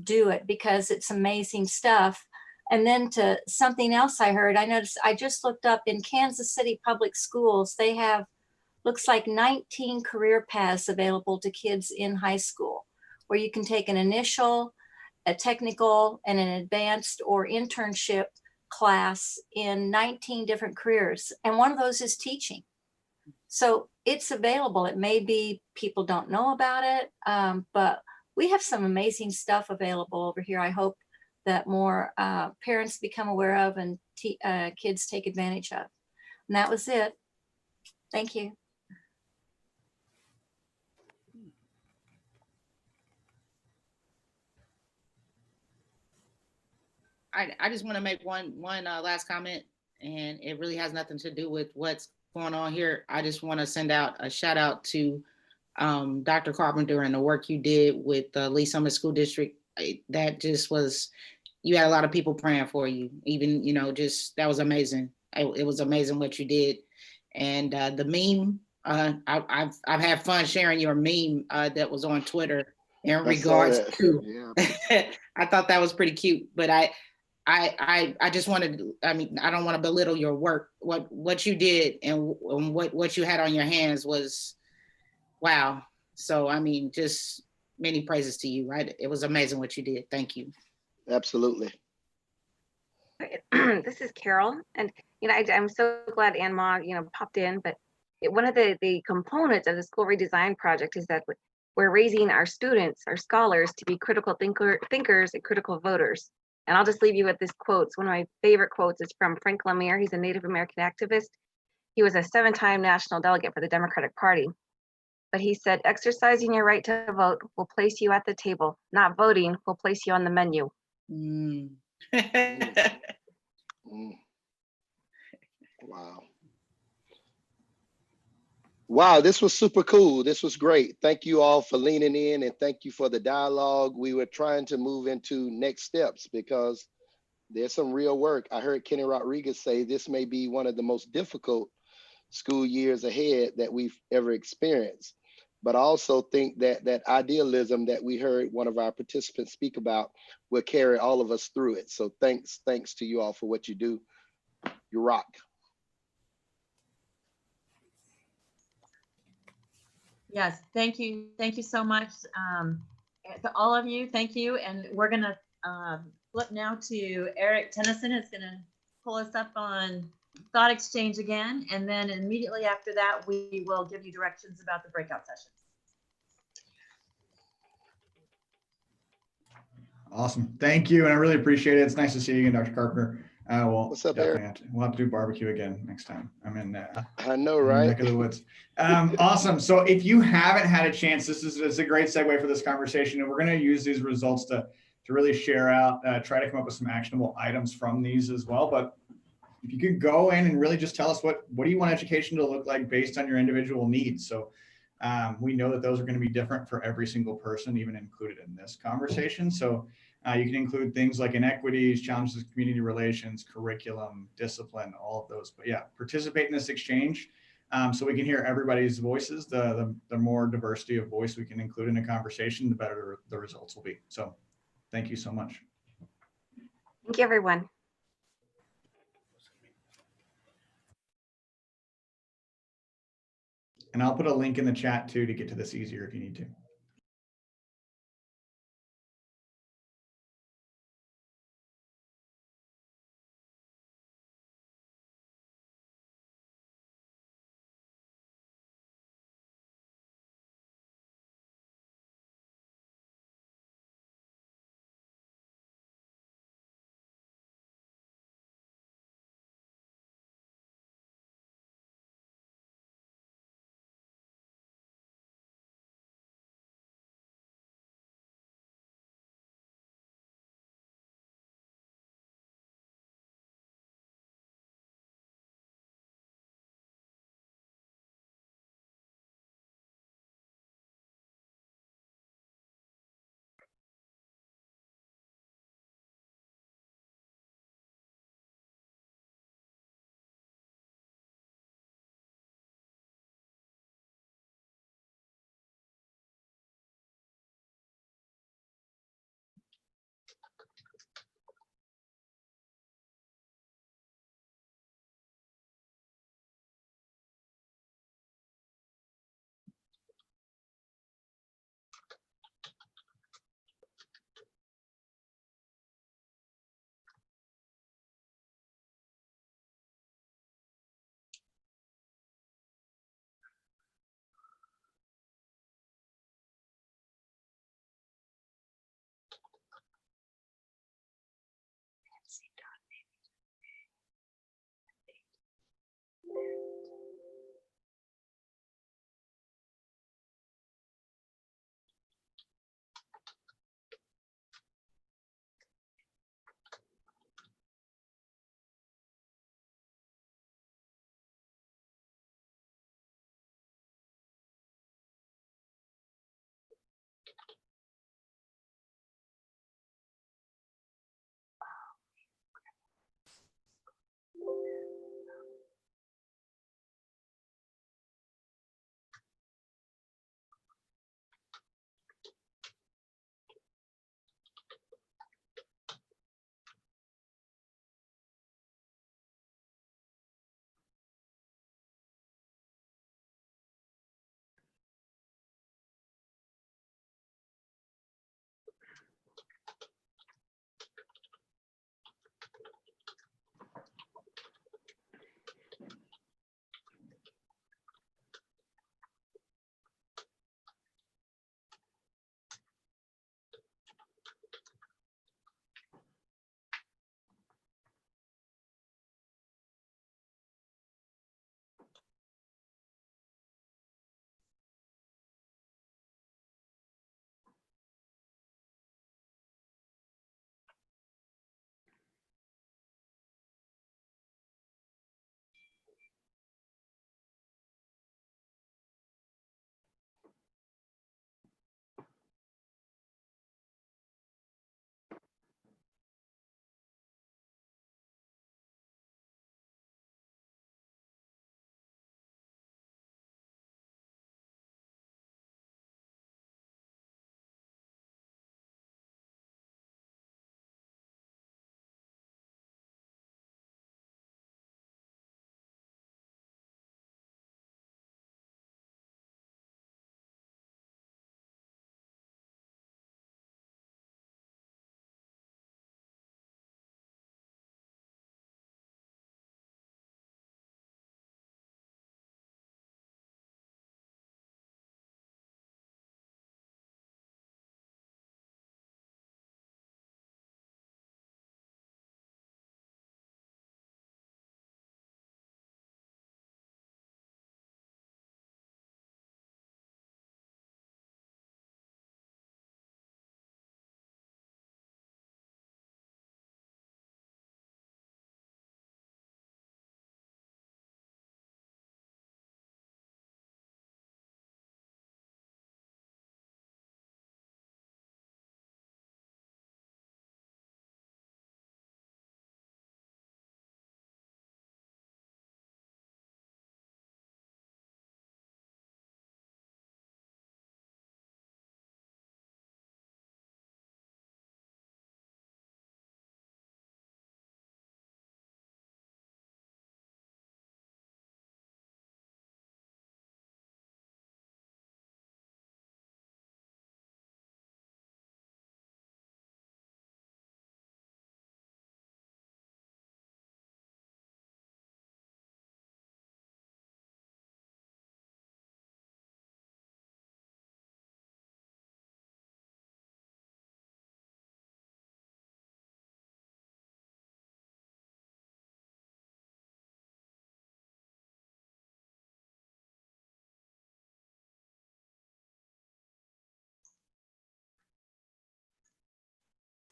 do it, because it's amazing stuff. And then to something else I heard, I noticed, I just looked up in Kansas City Public Schools, they have, looks like 19 career paths available to kids in high school, where you can take an initial, a technical, and an advanced or internship class in 19 different careers. And one of those is teaching. So it's available. It may be people don't know about it, but we have some amazing stuff available over here. I hope that more parents become aware of and kids take advantage of. And that was it. Thank you. I just want to make one last comment, and it really has nothing to do with what's going on here. I just want to send out a shout out to Dr. Carpenter and the work you did with Lee Summit School District. That just was, you had a lot of people praying for you. Even, you know, just, that was amazing. It was amazing what you did. And the meme, I've had fun sharing your meme that was on Twitter in regards to, I thought that was pretty cute, but I just wanted, I mean, I don't want to belittle your work. What you did and what you had on your hands was, wow. So, I mean, just many praises to you, right? It was amazing what you did. Thank you. Absolutely. This is Carol. And, you know, I'm so glad Ann Ma, you know, popped in, but one of the components of the school redesign project is that we're raising our students, our scholars, to be critical thinkers and critical voters. And I'll just leave you with this quote. One of my favorite quotes is from Frank Lemire. He's a Native American activist. He was a 7-time national delegate for the Democratic Party. But he said, exercising your right to vote will place you at the table. Not voting will place you on the menu. Wow. Wow, this was super cool. This was great. Thank you all for leaning in, and thank you for the dialogue. We were trying to move into next steps because there's some real work. I heard Kenny Rodriguez say this may be one of the most difficult school years ahead that we've ever experienced. But I also think that that idealism that we heard one of our participants speak about will carry all of us through it. So thanks to you all for what you do. You rock. Yes, thank you. Thank you so much to all of you. Thank you. And we're going to flip now to Eric Tennyson. Is going to pull us up on Thought Exchange again. And then immediately after that, we will give you directions about the breakout sessions. Awesome. Thank you. And I really appreciate it. It's nice to see you again, Dr. Carpenter. What's up, Eric? We'll have to do barbecue again next time. I'm in I know, right? Neck of the woods. Awesome. So if you haven't had a chance, this is a great segue for this conversation. And we're going to use these results to really share out, try to come up with some actionable items from these as well. But if you could go in and really just tell us what do you want education to look like based on your individual needs. So we know that those are going to be different for every single person, even included in this conversation. So you can include things like inequities, challenges of community relations, curriculum, discipline, all of those. But yeah, participate in this exchange. So we can hear everybody's voices. The more diversity of voice we can include in a conversation, the better the results will be. So thank you so much. Thank you, everyone. And I'll put a link in the chat too to get to this easier if you need to.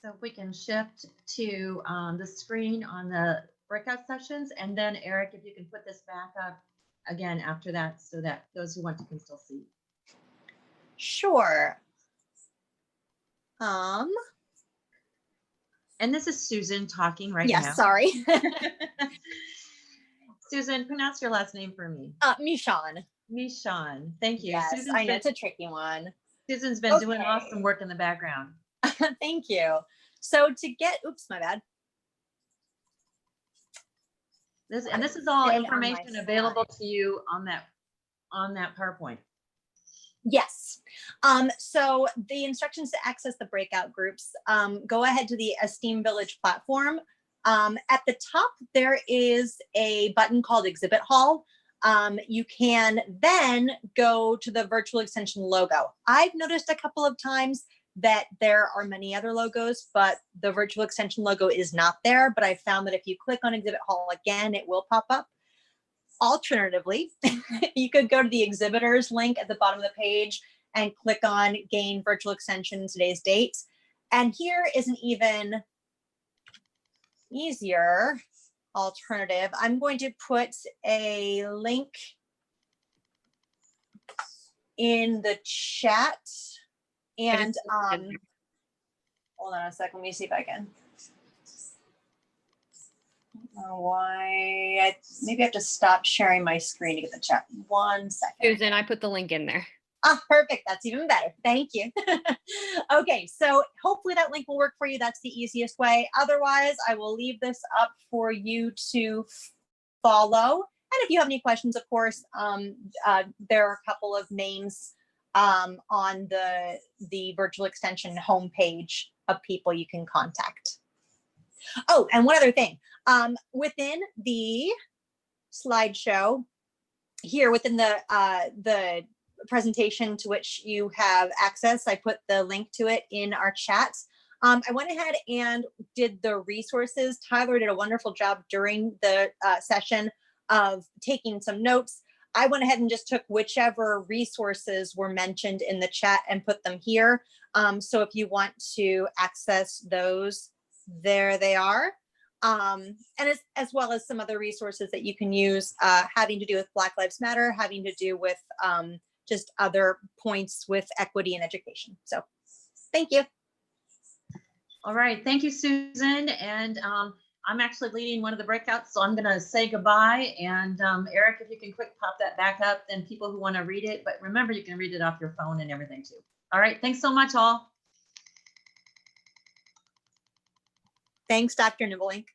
So if we can shift to the screen on the breakout sessions, and then Eric, if you can put this back up again after that, so that those who want to can still see. Sure. And this is Susan talking right Yeah, now. sorry. Susan, pronounce your last name for me. Michon. Michon, thank you. Yes, Susan's I know been- it's a tricky one. Susan's been doing Okay. awesome work in the background. Thank you. So to get, oops, my bad. This is all Stay on my information available to you on that PowerPoint. Yes. So the instructions to access the breakout groups, go ahead to the Esteem Village platform. At the top, there is a button called Exhibit Hall. You can then go to the virtual extension logo. I've noticed a couple of times that there are many other logos, but the virtual extension logo is not there. But I found that if you click on Exhibit Hall again, it will pop up. Alternatively, you could go to the exhibitors link at the bottom of the page and click on Gain Virtual Extension today's date. And here is an even easier alternative. I'm going to put a link in the chat. And hold on a second, let me see if I can. I don't know why, maybe I have to stop sharing my screen to get the chat. 1 second. Susan, I put the link in there. Ah, perfect. That's even better. Thank you. Okay, so hopefully that link will work for you. That's the easiest way. Otherwise, I will leave this up for you to follow. And if you have any questions, of course, there are a couple of names on the virtual extension homepage of people you can contact. Oh, and one other thing. Within the slideshow here, within the presentation to which you have access, I put the link to it in our chat. I went ahead and did the resources. Tyler did a wonderful job during the session of taking some notes. I went ahead and just took whichever resources were mentioned in the chat and put them here. So if you want to access those, there they are. And as well as some other resources that you can use having to do with Black Lives Matter, having to do with just other points with equity and education. So thank you. All right, thank you, Susan. And I'm actually leading one of the breakouts, so I'm gonna say goodbye. And Eric, if you can quick pop that back up, then people who wanna read it, but remember you can read it off your phone and everything too. All right, thanks so much all. Thanks, Dr. Nibelink.